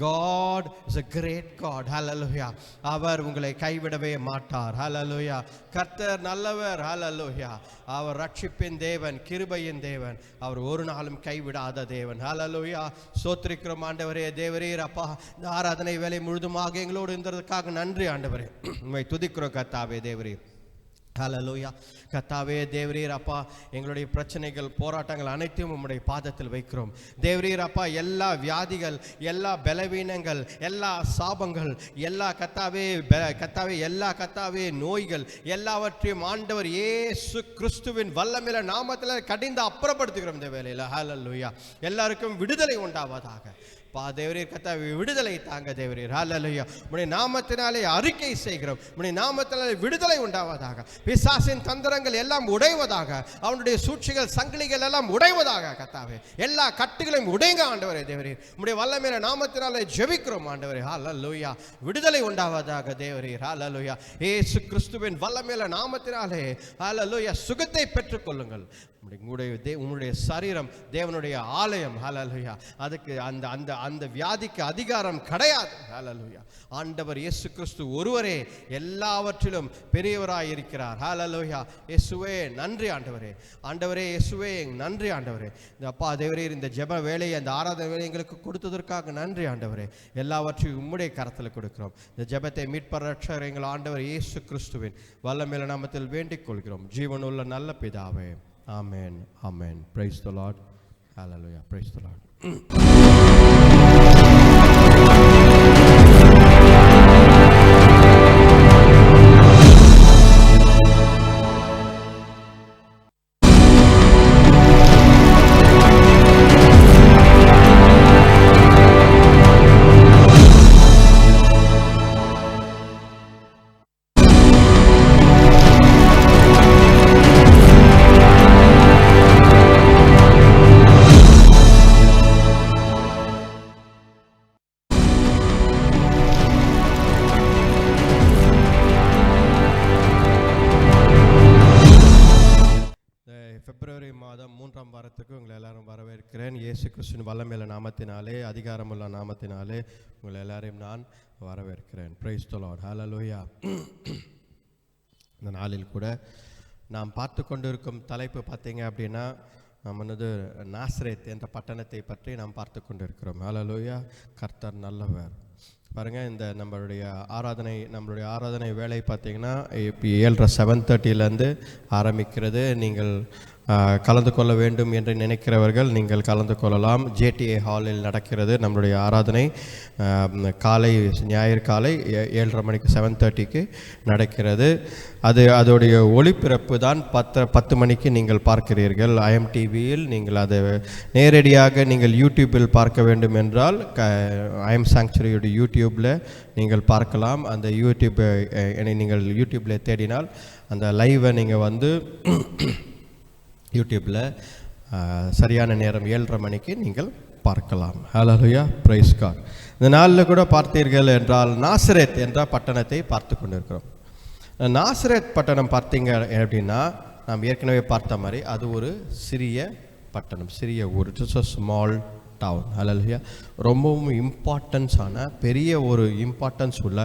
God is a great God. ஹல்லேலூயா. அவர் உங்களை கைவிடவே மாட்டார். ஹல்லேலூயா. கர்த்தர் நல்லவர். ஹல்லேலூயா. அவர் ரட்சிப்பின் தேவன், கிருபையின் தேவன். அவர் ஒரு நாளும் கைவிடாத தேவன். ஹல்லேலூயா. ஸ்தோத்திரிக்கிறோம் ஆண்டவரே. தேவரீர் அப்பா இந்த ஆராதனை வேலை முழுதுமாக எங்களோடு இருந்ததற்காக நன்றி ஆண்டவரே. உம்மை துதிக்கிறோம் கர்த்தாவே தேவரீர். ஹல்லேலூயா. கர்த்தாவே தேவரீர் அப்பா எங்களுடைய பிரச்சனைகள் போராட்டங்கள் அனைத்தையும் உம்முடைய பாதத்தில் வைக்கிறோம். தேவரீர் அப்பா எல்லா வியாதிகள், எல்லா பலவீனங்கள், எல்லா சாபங்கள், எல்லா கர்த்தாவே எல்லா கர்த்தாவே நோய்கள் எல்லாவற்றையும் ஆண்டவர் இயேசு கிறிஸ்துவின் வல்லமையுள்ள நாமத்தில் கடிந்து அப்புறப்படுத்துகிறோம் இந்த வேளையில். ஹல்லேலூயா. எல்லாருக்கும் விடுதலை உண்டாவதாக. தேவரீர் கர்த்தாவே விடுதலை தாங்க தேவரீர். ஹல்லேலூயா. உம்முடைய நாமத்தினாலே அறிக்கை செய்கிறோம். உம்முடைய நாமத்தினாலே விடுதலை உண்டாவதாக. பிசாசின் தந்திரங்கள் எல்லாம் உடைவதாக. அவனுடைய சூழ்ச்சிகள் சங்கிலிகள் எல்லாம் உடைவதாக. கர்த்தாவே எல்லா கட்டுகளையும் உடைங்க ஆண்டவரே தேவரீர். உம்முடைய வல்லமையான நாமத்தினாலே ஜெபிக்கிறோம் ஆண்டவரே. ஹல்லேலூயா. விடுதலை உண்டாவதாக தேவரீர். ஹல்லேலூயா. இயேசு கிறிஸ்துவின் வல்லமையான நாமத்தினாலே ஹல்லேலூயா சுகத்தை பெற்றுக்கொள்ளுங்கள். உங்களுடைய சரீரம் தேவனுடைய ஆலயம். ஹல்லேலூயா. அதுக்கு அந்த அந்த அந்த வியாதிக்கு அதிகாரம் கிடையாது. ஹல்லேலூயா. ஆண்டவர் இயேசு கிறிஸ்து ஒருவரே எல்லாவற்றிலும் பெரியவராய் இருக்கிறார். ஹல்லேலூயா. இயேசுவே நன்றி ஆண்டவரே. ஆண்டவரே இயேசுவே நன்றி ஆண்டவரே. இந்த அப்பா தேவரே இந்த ஜெப வேலையை, அந்த ஆராதனை வேலையை எங்களுக்கு கொடுத்ததற்காக நன்றி ஆண்டவரே. எல்லாவற்றையும் உம்முடைய கரத்தில் கொடுக்கிறோம். இந்த ஜெபத்தை மீட்பர் ரட்சகர் எங்கள் ஆண்டவர் இயேசு கிறிஸ்துவின் வல்லமையுள்ள நாமத்தில் வேண்டிக் கொள்கிறோம். ஜீவனுள்ள நல்ல பிதாவே. Amen. Amen. Praise the Lord. Hallelujah. Praise the Lord. பிப்ரவரி மாதம் 3ஆம் வாரத்துக்கு உங்களை எல்லாரும் வரவேற்கிறேன். இயேசு கிறிஸ்துவின் வல்லமையுள்ள நாமத்தினாலே, அதிகாரமுள்ள நாமத்தினாலே உங்களை எல்லாரையும் நான் வரவேற்கிறேன். Praise the Lord. ஹல்லேலூயா. இந்த நாளில் கூட நாம் பார்த்து கொண்டிருக்கும் தலைப்பு பார்த்தீங்க அப்படின்னா, நம்ம நாசரேத் என்ற பட்டணத்தை பற்றி நாம் பார்த்து கொண்டிருக்கிறோம். ஹல்லேலூயா. கர்த்தர் நல்லவர். பாருங்கள், இந்த நம்மளுடைய ஆராதனை வேலை பார்த்தீங்கன்னா இப்போ 7:30 7:30 ஆரம்பிக்கிறது. நீங்கள் கலந்து கொள்ள வேண்டும் என்று நினைக்கிறவர்கள் நீங்கள் கலந்து கொள்ளலாம். JTA ஹாலில் நடக்கிறது நம்மளுடைய ஆராதனை. காலை ஞாயிறு காலை 7:30 மணிக்கு 7:30க்கு நடக்கிறது. அதோடைய ஒளிபரப்பு தான் 10 மணிக்கு நீங்கள் பார்க்கிறீர்கள் IMTVயில். நீங்கள் அதை நேரடியாக நீங்கள் யூடியூப்பில் பார்க்க வேண்டும் என்றால் IM Sanctuary யூடியூப்பில் நீங்கள் பார்க்கலாம். அந்த நீங்கள் யூடியூப்பில் தேடினால் அந்த லைவை நீங்கள் வந்து யூடியூப்பில் சரியான நேரம் 7:30 மணிக்கு நீங்கள் பார்க்கலாம். ஹல்லேலூயா, பிரைஸ் காட். இந்த நாளில் கூட பார்த்தீர்கள் என்றால் நாசரேத் என்ற பட்டணத்தை பார்த்து கொண்டிருக்கிறோம். நாசரேத் பட்டணம் பார்த்தீங்க அப்படின்னா நாம் ஏற்கனவே பார்த்த மாதிரி அது ஒரு சிறிய பட்டணம், சிறிய ஊர். It's a small town. ஹல்லேலூயா. ரொம்பவும் இம்பார்ட்டன்ஸான பெரிய ஒரு இம்பார்ட்டன்ஸ் உள்ள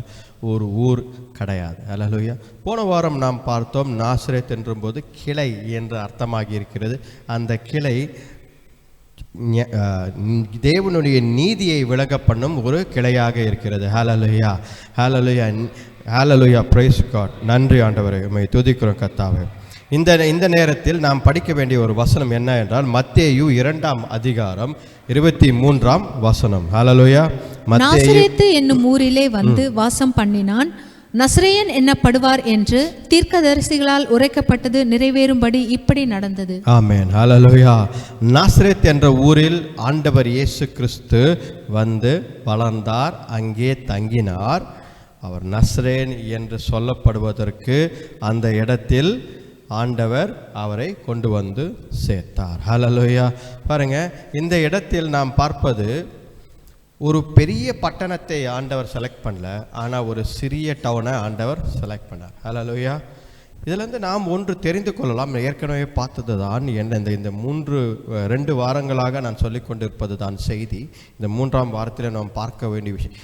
ஒரு ஊர் கிடையாது. ஹல்லேலூயா. போன வாரம் நாம் பார்த்தோம் நாசரேத் என்றும்போது கிளை என்று அர்த்தமாகி இருக்கிறது. அந்த கிளை தேவனுடைய நீதியை விளங்க பண்ணும் ஒரு கிளையாக இருக்கிறது. ஹல்லேலூயா, ஹல்லேலூயா, ஹல்லேலூயா, பிரைஸ் காட். நன்றி ஆண்டவரே, உம்மை துதிக்கிறோம் கர்த்தாவே. இந்த நேரத்தில் நாம் படிக்க வேண்டிய ஒரு வசனம் என்ன என்றால் மத்தேயு 2ஆம் அதிகாரம் 23ஆம் வசனம். ஹல்லேலூயா. நாசரேத்து என்னும் ஊரிலே வந்து வாசம் பண்ணினான். நசரேயன் என்னப்படுவார் என்று தீர்க்கதரிசிகளால் உரைக்கப்பட்டது நிறைவேறும்படி இப்படி நடந்தது. ஆமென். ஹல்லேலூயா. நாசரேத் என்ற ஊரில் ஆண்டவர் இயேசு கிறிஸ்து வந்து வளர்ந்தார், அங்கே தங்கினார். அவர் நசரேன் என்று சொல்லப்படுவதற்கு அந்த இடத்தில் ஆண்டவர் அவரை கொண்டு வந்து சேர்த்தார். ஹல்லேலூயா. பாருங்க, இந்த இடத்தில் நாம் பார்ப்பது ஒரு பெரிய பட்டணத்தை ஆண்டவர் செலக்ட் பண்ணல, ஆனால் ஒரு சிறிய டவுனை ஆண்டவர் செலக்ட் பண்ணார். ஹல்லேலூயா. இதிலிருந்து நாம் ஒன்று தெரிந்து கொள்ளலாம். ஏற்கனவே பார்த்தது தான் என்ன, இந்த 2 வாரங்களாக நான் சொல்லிக் கொண்டிருப்பது தான் செய்தி. இந்த 3ஆம் வாரத்தில் நாம் பார்க்க வேண்டிய விஷயம்,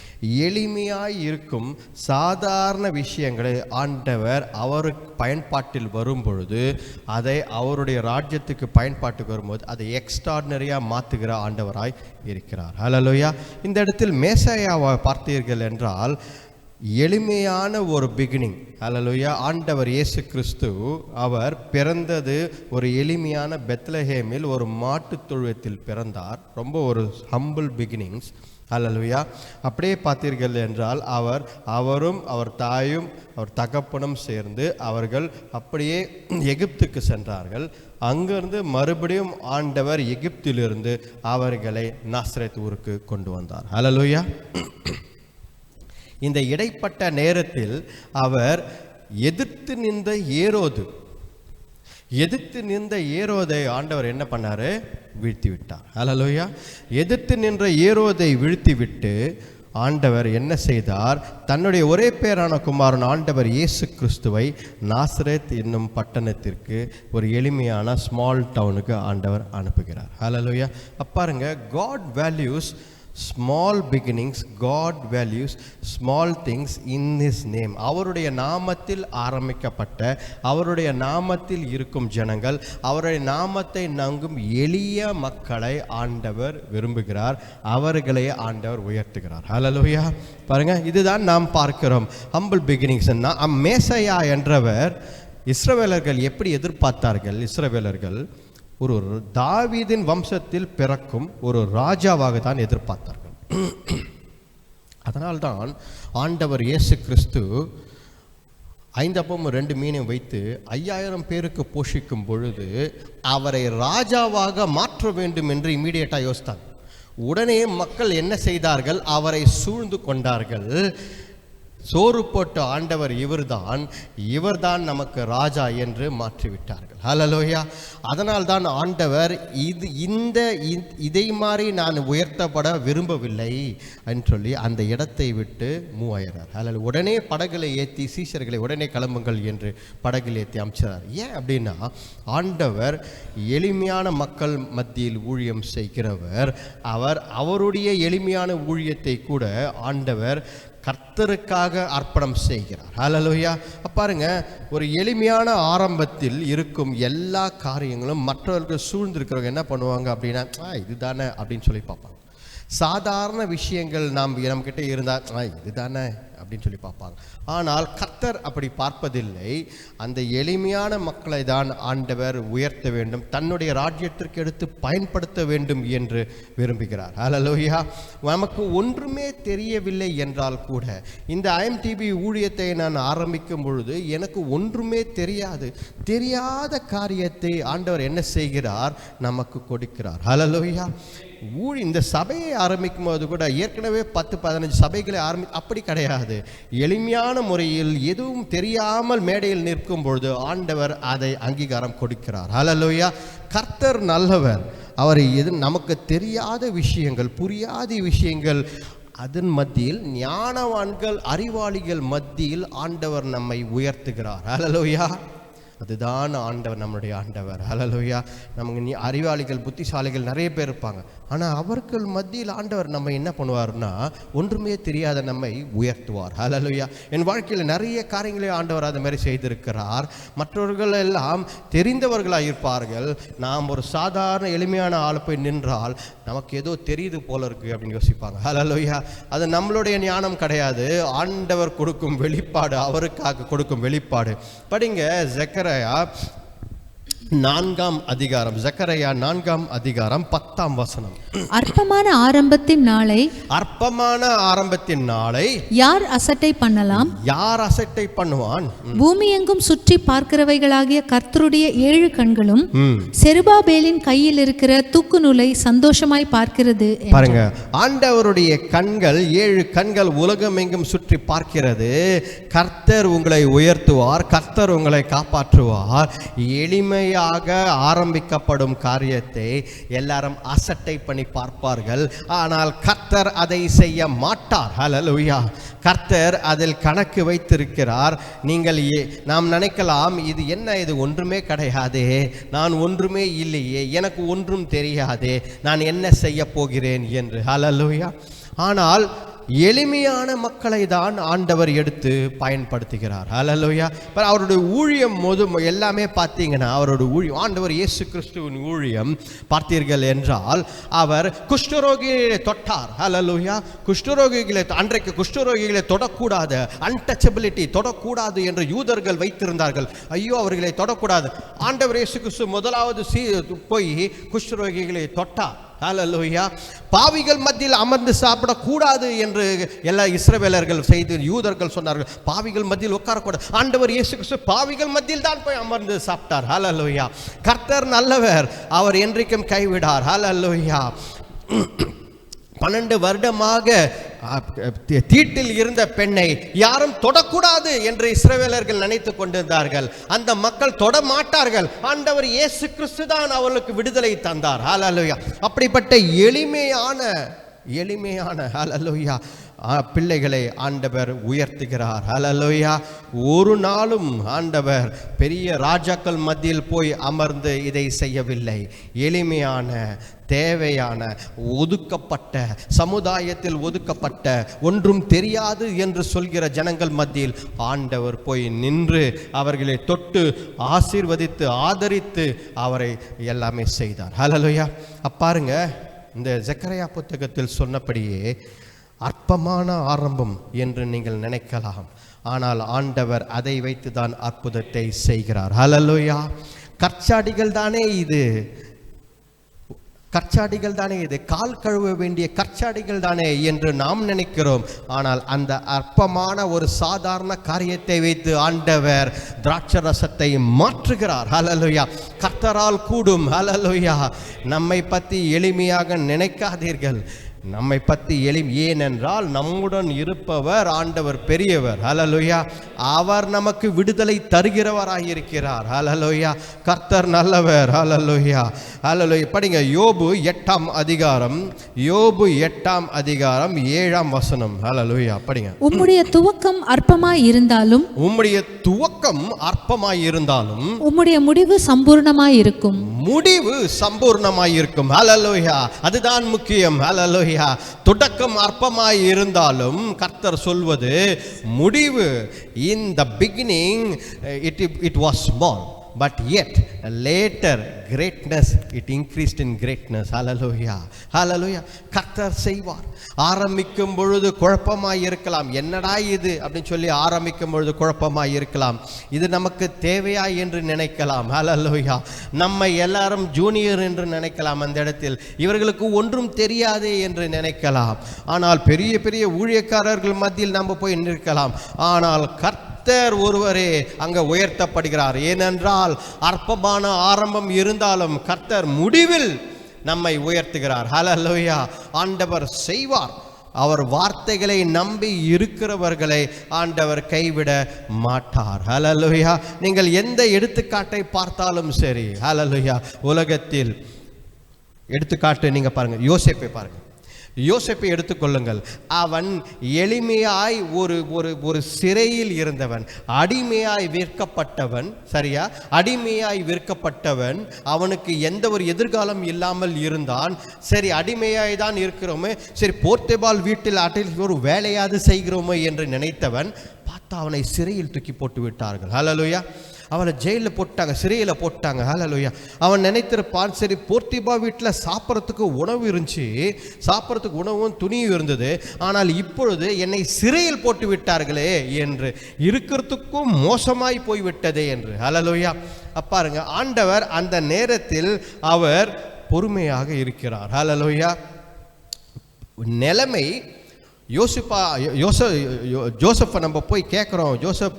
எளிமையாய் இருக்கும் சாதாரண விஷயங்களை ஆண்டவர் அவருக்கு பயன்பாட்டில் வரும் பொழுது, அதை அவருடைய ராஜ்யத்துக்கு பயன்பாட்டுக்கு வரும்போது அதை எக்ஸ்ட்ராடினரியாக மாற்றுகிற ஆண்டவராய் இருக்கிறார். ஹல்லேலூயா. இந்த இடத்தில் மேசாயாவை பார்த்தீர்கள் என்றால் எளிமையான ஒரு பிகினிங். ஹல்லேலூயா. ஆண்டவர் இயேசு கிறிஸ்து அவர் பிறந்தது ஒரு எளிமையான பெத்லஹேமில் ஒரு மாட்டுத் தொழுவத்தில் பிறந்தார். ரொம்ப ஒரு ஹம்பிள் பிகினிங்ஸ். ஹல்லேலூயா. அப்படியே பார்த்தீர்கள் என்றால் அவரும் அவர் தாயும் அவர் தகப்பனும் சேர்ந்து அவர்கள் அப்படியே எகிப்துக்கு சென்றார்கள். அங்கிருந்து மறுபடியும் ஆண்டவர் எகிப்திலிருந்து அவர்களை நாசரேத் ஊருக்கு கொண்டு வந்தார். ஹல்லேலூயா. இந்த இடைப்பட்ட நேரத்தில் அவர் எதிர்த்து நின்ற ஏரோதை ஆண்டவர் என்ன பண்ணாரு? வீழ்த்தி விட்டார். ஹல்லேலூயா. எதிர்த்து நின்ற ஏரோதை வீழ்த்தி விட்டு ஆண்டவர் என்ன செய்தார்? தன்னுடைய ஒரே பேரான குமாரன் ஆண்டவர் இயேசு கிறிஸ்துவை நாசரேத் என்னும் பட்டணத்திற்கு, ஒரு எளிமையான ஸ்மால் டவுனுக்கு ஆண்டவர் அனுப்புகிறார். ஹல்லேலூயா. பாருங்க, God values small beginnings. God values small things in His name. அவருடைய நாமத்தில் ஆரம்பிக்கப்பட்ட, அவருடைய நாமத்தில் இருக்கும் ஜனங்கள், அவருடைய நாமத்தை நம்பும் எளிய மக்களை ஆண்டவர் விரும்புகிறார். அவர்களை ஆண்டவர் உயர்த்துகிறார். ஹல்லேலூயா. பாருங்க, இதுதான் நாம் பார்க்கிறோம் ஹம்பிள் பிகினிங்ஸ். மேசையா என்றவர் இஸ்ரவேலர்கள் எப்படி எதிர்பார்த்தார்கள்? இஸ்ரவேலர்கள் ஒரு தாவீதின் வம்சத்தில் பிறக்கும் ஒரு ராஜாவாக தான் எதிர்பார்த்தார்கள். அதனால்தான் ஆண்டவர் இயேசு கிறிஸ்து 5 அப்பமும் 2 மீனையும் வைத்து 5000 பேருக்கு போஷிக்கும் பொழுது அவரை ராஜாவாக மாற்ற வேண்டும் என்று இமீடியட்டாக யோசித்தார். உடனே மக்கள் என்ன செய்தார்கள்? அவரை சூழ்ந்து கொண்டார்கள். சோறு போட்ட ஆண்டவர் இவர்தான் நமக்கு ராஜா என்று மாற்றிவிட்டார்கள். ஹல்லேலூயா. அதனால்தான் ஆண்டவர் இதை மாதிரி நான் உயர்த்தப்பட விரும்பவில்லை என்று சொல்லி அந்த இடத்தை விட்டு மூவாயிறார். ஹல்லேலூயா. உடனே படகுகளை ஏற்றி சீஷர்களை உடனே கிளம்புங்கள் என்று படகில் ஏற்றி அமைச்சார். ஏன் அப்படின்னா, ஆண்டவர் எளிமையான மக்கள் மத்தியில் ஊழியம் செய்கிறவர். அவருடைய எளிமையான ஊழியத்தை கூட ஆண்டவர் கர்த்தருக்காக அர்ப்பணம் செய்கிறார். ஹல்லேலூயா. பாருங்க, ஒரு எளிமையான ஆரம்பத்தில் இருக்கும் எல்லா காரியங்களும் மற்றவர்கள் சூழ்ந்திருக்கிறவங்க என்ன பண்ணுவாங்க அப்படின்னா, இதுதானே அப்படின்னு சொல்லி பார்ப்பாங்க. சாதாரண விஷயங்கள் நம்மக்கிட்ட இருந்தால் இதுதானே அப்படின்னு சொல்லி பார்ப்பாங்க. ஆனால் கர்த்தர் அப்படி பார்ப்பதில்லை. அந்த எளிமையான மக்களை தான் ஆண்டவர் உயர்த்த வேண்டும், தன்னுடைய ராஜ்யத்திற்கு எடுத்து பயன்படுத்த வேண்டும் என்று விரும்புகிறார். ஹல்லேலூயா. நமக்கு ஒன்றுமே தெரியவில்லை என்றால் கூட இந்த IMTB ஊழியத்தை நான் ஆரம்பிக்கும் பொழுது எனக்கு ஒன்றுமே தெரியாத காரியத்தை ஆண்டவர் என்ன செய்கிறார், நமக்கு கொடுக்கிறார். ஹல்லேலூயா. இந்த சபையை ஆரம்பிக்கும் போது கூட ஏற்கனவே 10-15 சபைகளை அப்படி கிடையாது. எளிமையான முறையில் எதுவும் தெரியாமல் மேடையில் நிற்கும் பொழுது ஆண்டவர் அதை அங்கீகாரம் கொடுக்கிறார். ஹல்லேலூயா. கர்த்தர் நல்லவர். அவர் நமக்கு தெரியாத விஷயங்கள், புரியாத விஷயங்கள், அதன் மத்தியில் ஞானவான்கள் அறிவாளிகள் மத்தியில் ஆண்டவர் நம்மை உயர்த்துகிறார். ஹல்லேலூயா. அதுதான் ஆண்டவர், நம்முடைய ஆண்டவர். ஹல்லேலூயா. நமக்கு அறிவாளிகள் புத்திசாலிகள் நிறைய பேர் இருப்பாங்க. ஆனால் அவர்கள் மத்தியில் ஆண்டவர் நம்ம என்ன பண்ணுவார்னா, ஒன்றுமே தெரியாத நம்மை உயர்த்துவார். ஹல்லேலூயா. என் வாழ்க்கையில் நிறைய காரியங்களை ஆண்டவர் அது மாதிரி செய்திருக்கிறார். மற்றவர்கள் எல்லாம் தெரிந்தவர்களாக இருப்பார்கள். நாம் ஒரு சாதாரண எளிமையான ஆளை போய் நின்றால் நமக்கு ஏதோ தெரியுது போல இருக்கு அப்படின்னு யோசிப்பாங்க. ஹல்லேலூயா. அது நம்மளுடைய ஞானம் கிடையாது, ஆண்டவர் கொடுக்கும் வெளிப்பாடு, அவருக்காக கொடுக்கும் வெளிப்பாடு. படிங்க ஜெக்கரியா 4ஆம் அதிகாரம், ஜெக்கரியா 4ஆம் அதிகாரம் 10ஆம் வசனம். அற்பமான ஆரம்பத்தின் நாளை யார் அசட்டை பண்ணலாம்? யார் அசட்டை பண்ணுவான்? பூமி எங்கும் சுற்றி பார்க்கிறவைகளாகிய கர்த்தருடைய 7 கண்களும் செருபாபேலின் கையில் இருக்கிற தூக்கு நூலை சந்தோஷமாய் பார்க்கிறது. பாருங்க, ஆண்டவருடைய கண்கள் 7 கண்கள் உலகம் எங்கும் சுற்றி பார்க்கிறது. கர்த்தர் உங்களை உயர்த்துவார், கர்த்தர் உங்களை காப்பாற்றுவார். எளிமையாக ஆரம்பிக்கப்படும் காரியத்தை எல்லாரும் அசட்டை பண்ணி பார்ப்பார்கள். ஆனால் கர்த்தர் அதை செய்ய மாட்டார். ஹல்லேலூயா. கர்த்தர் அதில் கணக்கு வைத்திருக்கிறார். நாம் நினைக்கலாம், இது என்ன, இது ஒன்றுமே கிடையாதே, நான் ஒன்றுமே இல்லையே, எனக்கு ஒன்றும் தெரியாதே, நான் என்ன செய்ய போகிறேன் என்று. ஹல்லேலூயா. ஆனால் எளிமையான மக்களை தான் ஆண்டவர் எடுத்து பயன்படுத்துகிறார். ஹல்லேலூயா. அவருடைய ஊழியம் எல்லாமே பார்த்தீங்கன்னா, அவருடைய ஊழியம், ஆண்டவர் இயேசு கிறிஸ்துவின் ஊழியம் பார்த்தீர்கள் என்றால், அவர் குஷ்டரோகிகளை தொட்டார். ஹல்லேலூயா. குஷ்டரோகிகளை, அன்றைக்கு குஷ்டரோகிகளை தொடக்கூடாது, அன்டச்சபிலிட்டி, தொடக்கூடாது என்று யூதர்கள் வைத்திருந்தார்கள். ஐயோ, அவர்களை தொடக்கூடாது. ஆண்டவர் இயேசு கிறிஸ்து முதலாவது போய் குஷ்டரோகிகளை தொட்டார். ஹல்லேலூயா. பாவிகள் மத்தியில் அமர்ந்து சாப்பிடக்கூடாது என்று எல்லா இஸ்ரவேலர்கள் செய்து யூதர்கள் சொன்னார்கள். பாவிகள் மத்தியில் உட்காரக்கூடாது. ஆண்டவர் இயேசு கிறிஸ்து பாவிகள் மத்தியில் தான் போய் அமர்ந்து சாப்பிட்டார். ஹல்லேலூயா. கர்த்தர் நல்லவர், அவர் என்றைக்கும் கைவிடார். ஹல்லேலூயா. 12 வருடமாக தீட்டில் இருந்த பெண்ணை யாரும் தொடக்கூடாது என்று இஸ்ரவேலர்கள் நினைத்து கொண்டிருந்தார்கள். அந்த மக்கள் தொட மாட்டார்கள். ஆண்டவர் இயேசு கிறிஸ்து தான் அவர்களுக்கு விடுதலை தந்தார். ஹல்லேலூயா. அப்படிப்பட்ட எளிமையான ஹல்லேலூயா பிள்ளைகளை ஆண்டவர் உயர்த்துகிறார். ஹல்லேலூயா. ஒரு நாளும் ஆண்டவர் பெரிய ராஜாக்கள் மத்தியில் போய் அமர்ந்து இதை செய்யவில்லை. எளிமையான, தேவையான, ஒதுக்கப்பட்ட, சமுதாயத்தில் ஒதுக்கப்பட்ட, ஒன்றும் தெரியாது என்று சொல்கிற ஜனங்கள் மத்தியில் ஆண்டவர் போய் நின்று அவர்களை தொட்டு ஆசீர்வதித்து ஆதரித்து அவரை எல்லாமே செய்தார். ஹல்லேலூயா. பாருங்க, இந்த ஜெக்கரியா புத்தகத்தில் சொன்னபடியே அற்பமான ஆரம்பம் என்று நீங்கள் நினைக்கலாம். ஆனால் ஆண்டவர் அதை வைத்து தான் அற்புதத்தை செய்கிறார். ஹல்லேலூயா. கற்சாடிகள் தானே இது, கால் கழுவ வேண்டிய கற்சாடிகள் தானே என்று நாம் நினைக்கிறோம். ஆனால் அந்த அற்பமான ஒரு சாதாரண காரியத்தை வைத்து ஆண்டவர் திராட்சை ரசத்தை மாற்றுகிறார். ஹல்லேலூயா. கர்த்தரால் கூடும். ஹல்லேலூயா. நம்மை பற்றி எளிமையாக நினைக்காதீர்கள். நம்மை பற்றி ஏனென்றால் நம்முடன் இருப்பவர் ஆண்டவர் பெரியவர். ஹல்லேலூயா. அவர் நமக்கு விடுதலை தருகிறவராயிருக்கிறார். ஹல்லேலூயா. கர்த்தர் நல்லவர். ஹல்லேலூயா. ஹல்லேலூயா. படிங்க யோபு 8ஆம் அதிகாரம், யோபு 8ஆம் அதிகாரம் 7ஆம் வசனம். ஹல்லேலூயா. படிங்க. உம்முடைய துவக்கம் அற்பமாய் இருந்தாலும், உம்முடைய முடிவு சம்பூர்ணமாய் இருக்கும். ஹல்லேலூயா. அதுதான் முக்கியம். ஹல்லேலூயா. தொடக்கம் அற்பமாய் இருந்தாலும் கர்த்தர் சொல்வது முடிவு, in the beginning it was small. but yet later greatness it increased in greatness. Hallelujah, hallelujah. கர்த்தர் செய்வார். ஆரம்பிக்கும் பொழுது குழப்பமாய் இருக்கலாம், என்னடா இது அப்படின்னு சொல்லி ஆரம்பிக்கும் பொழுது குழப்பமாய் இருக்கலாம், இது நமக்கு தேவையா என்று நினைக்கலாம். ஹல்லேலூயா. நம்மை எல்லாரும் ஜூனியர் என்று நினைக்கலாம், அந்த இடத்தில் இவர்களுக்கு ஒன்றும் தெரியாதே என்று நினைக்கலாம். ஆனால் பெரிய பெரிய ஊழியக்காரர்கள் மத்தியில் நம்ம போய் நிற்கலாம். ஆனால் கர்த்தர் ஒருவரே அங்கே உயர்த்தப்படுகிறார். ஏனென்றால் அற்பமான ஆரம்பம் இருந்தாலும் கர்த்தர் முடிவில் நம்மை உயர்த்துகிறார். ஹல்லேலூயா. ஆண்டவர் செய்வார். அவர் வார்த்தைகளை நம்பி இருக்கிறவர்களை ஆண்டவர் கைவிட மாட்டார். ஹல்லேலூயா. நீங்கள் எந்த எடுத்துக்காட்டை பார்த்தாலும் சரி, ஹல்லேலூயா, உலகத்தில் எடுத்துக்காட்டு நீங்க பாருங்க, யோசேப்பை பாருங்க. யோசேப்பை எடுத்துக்கொள்ளுங்கள். அவன் எளிமையாய் ஒரு சிறையில் இருந்தவன், அடிமையாய் விற்கப்பட்டவன். சரியா? அடிமையாய் விற்கப்பட்டவன். அவனுக்கு எந்த ஒரு எதிர்காலம் இல்லாமல் இருந்தான். சரி, அடிமையாய் தான் இருக்கிறோமே, சரி போர்த்தேபால் வீட்டில் ஒரு வேலையாவது செய்கிறோமே என்று நினைத்தவன் பார்த்தா அவனை சிறையில் தூக்கி போட்டு விட்டார்கள். ஹல்லேலூயா. அவனை ஜெயிலில் போட்டாங்க, சிறையில் போட்டாங்க. ஹல்லேலூயா. அவன் நினைத்திருப்பான், சரி போர்த்திபா வீட்டில் சாப்பிட்றதுக்கு உணவு இருந்துச்சு, சாப்பிட்றதுக்கு உணவும் துணியும் இருந்தது, ஆனால் இப்பொழுது என்னை சிறையில் போட்டு விட்டார்களே என்று, இருக்கிறதுக்கும் மோசமாய் போய்விட்டதே என்று. ஹல்லேலூயா. பாருங்க, ஆண்டவர் அந்த நேரத்தில் அவர் பொறுமையாக இருக்கிறார். ஹல்லேலூயா. நிலைமை ஜோசப்பை நம்ம போய் கேட்குறோம், ஜோசப்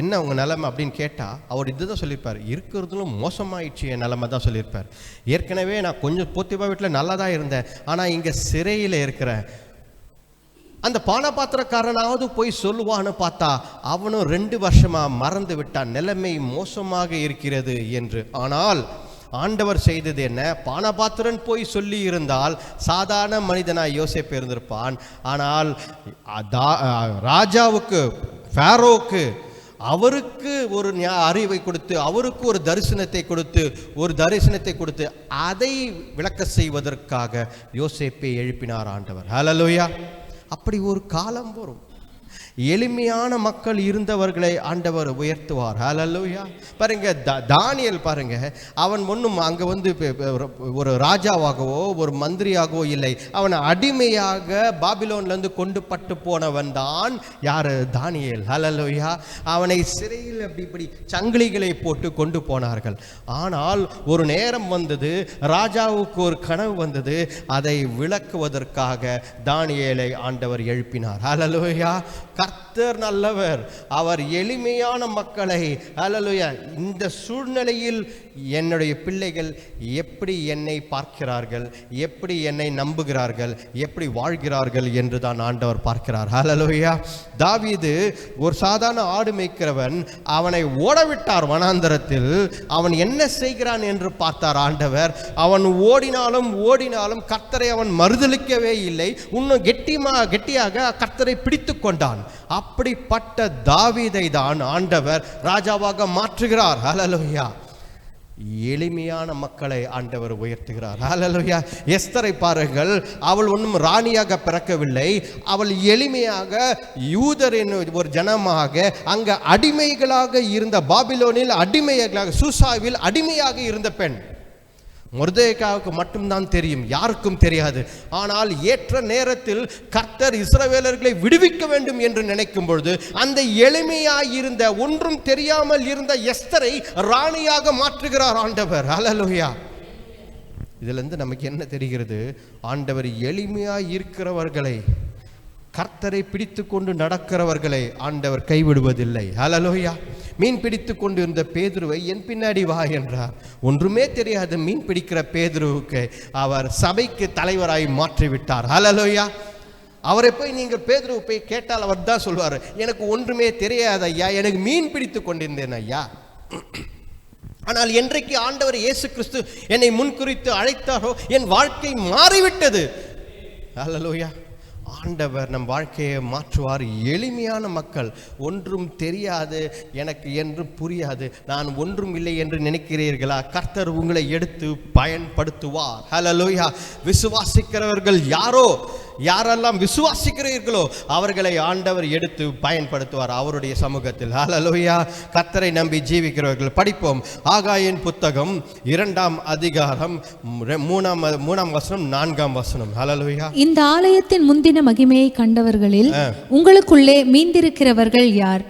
என்ன உங்கள் நிலைமை அப்படின்னு கேட்டால் அவர் இதுதான் சொல்லியிருப்பார், இருக்கிறதுலும் மோசமாயிடுச்சு என் நிலைமை தான் சொல்லியிருப்பார். ஏற்கனவே நான் கொஞ்சம் போத்திபா வீட்டில் நல்லா தான் இருந்தேன், ஆனால் இங்கே சிறையில் இருக்கிறேன். அந்த பானபாத்திரக்காரனாவது போய் சொல்லுவான்னு பார்த்தா அவனும் 2 வருஷமாக மறந்து விட்டான், நிலைமை மோசமாக இருக்கிறது என்று. ஆனால் ஆண்டவர் செய்தது என்ன? பானபாத்திரன் போய் சொல்லி இருந்தால் சாதாரண மனிதனாய் யோசேப்பு இருந்திருப்பான். ஆனால் ராஜாவுக்கு, ஃபாரோவுக்கு, அவருக்கு ஒரு அறிவை கொடுத்து, அவருக்கு ஒரு தரிசனத்தை கொடுத்து அதை விளக்க செய்வதற்காக யோசேப்பை எழுப்பினார் ஆண்டவர். ஹல்லேலூயா. அப்படி ஒரு காலம் வரும், எளிமையான மக்கள் இருந்தவர்களை ஆண்டவர் உயர்த்துவார். ஹல்லேலூயா. பாருங்க, தானியேல் பாருங்க, அவன் ஒன்றும் அங்கே ஒரு ராஜாவாகவோ ஒரு மந்திரியாகவோ இல்லை, அவன் அடிமையாக பாபிலோன்லேருந்து கொண்டு பட்டு போனவன் தான் யார்? தானியேல். ஹல்லேலூயா. அவனை சிறையில் இப்படி சங்கிலிகளை போட்டு கொண்டு போனார்கள். ஆனால் ஒரு நேரம் வந்தது, ராஜாவுக்கு ஒரு கனவு வந்தது, அதை விளக்குவதற்காக தானியேலை ஆண்டவர் எழுப்பினார். ஹல்லேலூயா. கர்த்தர் நல்லவர். அவர் எளிமையான மக்களை, ஹல்லேலூயா, இந்த சூழ்நிலையில் என்னுடைய பிள்ளைகள் எப்படி என்னை பார்க்கிறார்கள், எப்படி என்னை நம்புகிறார்கள், எப்படி வாழ்கிறார்கள் என்று தான் ஆண்டவர் பார்க்கிறார். ஹல்லேலூயா. தாவீது ஒரு சாதாரண ஆடு மேய்க்கிறவன், அவனை ஓடவிட்டார் வனாந்தரத்தில். அவன் என்ன செய்கிறான் என்று பார்த்தார் ஆண்டவர். அவன் ஓடினாலும் கர்த்தரை அவன் மறுதலிக்கவே இல்லை, இன்னும் கெட்டியாக கர்த்தரை பிடித்து கொண்டான். அப்படிப்பட்ட தாவீதை தான் ஆண்டவர் ராஜாவாக மாற்றுகிறார். ஹல்லேலூயா. எளிமையான மக்களை ஆண்டவர் உயர்த்துகிறார். ஹல்லேலூயா. எஸ்தரை பாருங்கள், அவள் ஒன்றும் ராணியாக பிறக்கவில்லை, அவள் எளிமையாக யூதரின் ஒரு ஜனமாக அங்க அடிமைகளாக இருந்த, பாபிலோனில் அடிமைகளாக, சூசாவில் அடிமையாக இருந்த பெண். மொர்தெகாவுக்கு மட்டும்தான் தெரியும், யாருக்கும் தெரியாது. ஆனால் ஏற்ற நேரத்தில் கர்த்தர் இஸ்ரவேலர்களை விடுவிக்க வேண்டும் என்று நினைக்கும் பொழுது அந்த எளிமையாயிருந்த, ஒன்றும் தெரியாமல் இருந்த எஸ்தரை ராணியாக மாற்றுகிறார் ஆண்டவர். ஹல்லேலூயா. இதிலிருந்து நமக்கு என்ன தெரிகிறது? ஆண்டவர் எளிமையாய் இருக்கிறவர்களை, கர்த்தரை பிடித்து கொண்டு நடக்கிறவர்களை ஆண்டவர் கைவிடுவதில்லை. ஹல்லேலூயா. மீன் பிடித்து கொண்டு இருந்த பேதுருவை என் பின்னாடி வா என்றார். ஒன்றுமே தெரியாது மீன் பிடிக்கிற பேதுருவுக்கு அவர் சபைக்கு தலைவராய் மாற்றிவிட்டார். ஹல்லேலூயா. அவரை போய் நீங்கள் பேதுருவை போய் கேட்டால் அவர் தான் சொல்வார், எனக்கு ஒன்றுமே தெரியாது ஐயா, எனக்கு மீன் பிடித்து கொண்டிருந்தேன் ஐயா. ஆனால் என்றைக்கு ஆண்டவர் இயேசு கிறிஸ்து என்னை முன்குறித்து அழைத்தாரோ என் வாழ்க்கை மாறிவிட்டது. ஹல்லேலூயா. ஆண்டவர் நம் வாழ்க்கையை மாற்றுவார். எளிமையான மக்கள், ஒன்றும் தெரியாது, எனக்கு என்று புரியாது, நான் ஒன்றும் இல்லை என்று நினைக்கிறீர்களா? கர்த்தர் உங்களை எடுத்து பயன்படுத்துவார். ஹல்லேலூயா. விசுவாசிக்கிறவர்கள் யாரெல்லாம் விசுவாசிக்கிறீர்களோ அவர்களை ஆண்டவர் எடுத்து பயன்படுத்துவார் அவருடைய சமூகத்தில். ஹல்லேலூயா. கர்த்தரை நம்பி ஜீவிக்கிறவர்கள். படிப்போம். ஆகாயின் புத்தகம் 2ஆம் அதிகாரம் 3ஆம் வசனம் 4ஆம் வசனம். ஹல்லேலூயா. இந்த ஆலயத்தின் முந்தின மகிமையை கண்டவர்களில் உங்களுக்குள்ளே மீந்திருக்கிறவர்கள் யார்?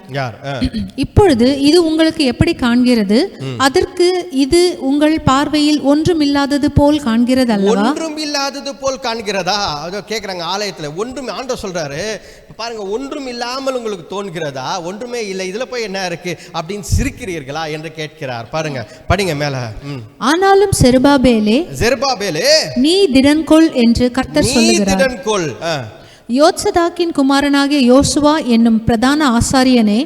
இப்பொழுது இது உங்களுக்கு எப்படி காண்கிறது? அதற்கு இது உங்கள் பார்வையில் ஒன்றும் இல்லாதது போல் காண்கிறது அல்லவா? ஒன்றும் இல்லாதது போல் காண்கிறதா? கேட்கிறாங்க. ஆலயத்துல ஒன்றும், ஆண்டவர் சொல்றாரு பாருங்க, ஒன்றும் இல்லாமல் உங்களுக்கு தோன்கிறதா? ஒன்றுமே இல்லை, இதுல போய் என்ன இருக்கு அப்படின்னு சிரிக்கிறீர்களா என்று கேட்கிறார். பாருங்க, படிங்க மேல. ஆனாலும் செருபாபேலே நீ திடன்கொள் என்று கர்த்தர் சொல்லுகிறார். யோத்சதாக்கின் குமாரனாகிய யோசுவா என்னும் பிரதான ஆசாரியனே,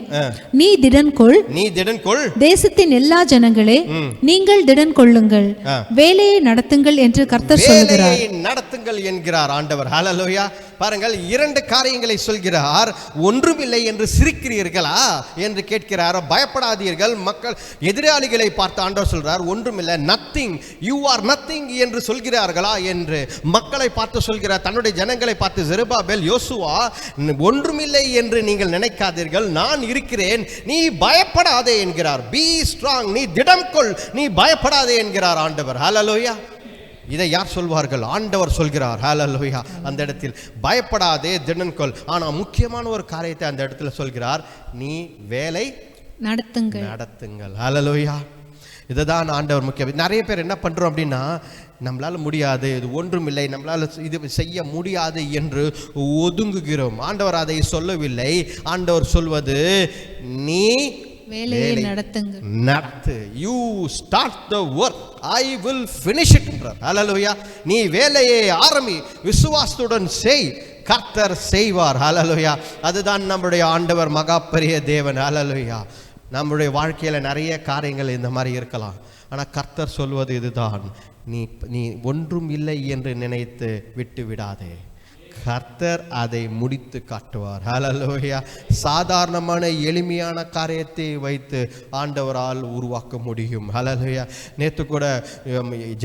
நீ திடன்கொள், தேசத்தின் எல்லா ஜனங்களே நீங்கள் திடன் கொள்ளுங்கள், வேலையை நடத்துங்கள் என்று கர்த்தர் சொல்லுகிறார். நடத்துங்கள் என்கிறார் ஆண்டவர். ஹல்லேலூயா. பாருங்கள், 2 காரியங்களை சொல்கிறார். ஒன்றுமில்லை என்று சிரிக்கிறீர்களா என்று கேட்கிறார். பயப்படாதீர்கள். மக்கள் எதிராளிகளை பார்த்து ஆண்டவர் சொல்றார் ஒன்றுமில்லை, நத்திங், யூ ஆர் நத்திங் என்று சொல்கிறார்களா என்று மக்களை பார்த்து சொல்கிறார். தன்னுடைய ஜனங்களை பார்த்து, செருபாபேல், யோசுவா, ஒன்றுமில்லை என்று நீங்கள் நினைக்காதீர்கள், நான் இருக்கிறேன், நீ பயப்படாதே என்கிறார். பி ஸ்ட்ராங், நீ திடம் கொள், நீ பயப்படாதே என்கிறார் ஆண்டவர். ஹல்லேலூயா. இதை யார் சொல்வார்கள்? ஆண்டவர் சொல்கிறார். ஹல்லேலூயா. அந்த இடத்தில் பயப்படாதே, திடன்கொள். ஆனால் முக்கியமான ஒரு காரியத்தை அந்த இடத்துல சொல்கிறார், நீ வேலை நடத்துங்கள். ஹல்லேலூயா. இதுதான் ஆண்டவர் முக்கியம். நிறைய பேர் என்ன பண்றோம் அப்படின்னா, நம்மளால முடியாது, இது ஒன்றுமில்லை, நம்மளால இது செய்ய முடியாது என்று ஒதுங்குகிறோம். ஆண்டவர் அதை சொல்லவில்லை. ஆண்டவர் சொல்வது, நீ வேலையை நடத்து. You start the work, I will finish it. ஹல்லேலூயா. நீ வேலையை ஆரம்பி, விசுவாசத்துடன் செய், கர்த்தர் செய்வார். ஹல்லேலூயா. அதுதான் நம்முடைய ஆண்டவர், மகா பெரிய தேவன். ஹல்லேலூயா. நம்முடைய வாழ்க்கையில நிறைய காரியங்கள் இந்த மாதிரி இருக்கலாம். ஆனால் கர்த்தர் சொல்வது இதுதான், நீ ஒன்றும் இல்லை என்று நினைத்து விட்டு விடாதே, கர்த்தர் அதை முடித்து காட்டுவார். ஹல்லேலூயா. சாதாரணமான எளிமையான காரியத்தை வைத்து ஆண்டவரால் உருவாக்க முடியும். ஹல்லேலூயா. நேற்று கூட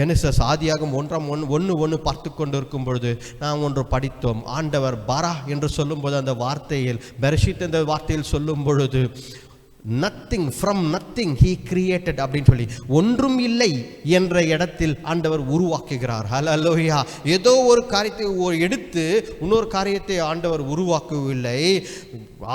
ஜெனசிஸ் ஆதியாகமம் 1:1 பார்த்து கொண்டு இருக்கும் பொழுது நாம் ஒன்று படித்தோம். ஆண்டவர் பாரா என்று சொல்லும்போது, அந்த வார்த்தையில் பெரஷித் என்ற வார்த்தையில் சொல்லும் பொழுது, nothing, from nothing he created அப்படின்னு சொல்லி, ஒன்றும் இல்லை என்ற இடத்தில் ஆண்டவர் உருவாக்குகிறார். ஹல்லேலூயா. ஏதோ ஒரு காரியத்தை எடுத்து இன்னொரு காரியத்தை ஆண்டவர் உருவாக்கவில்லை.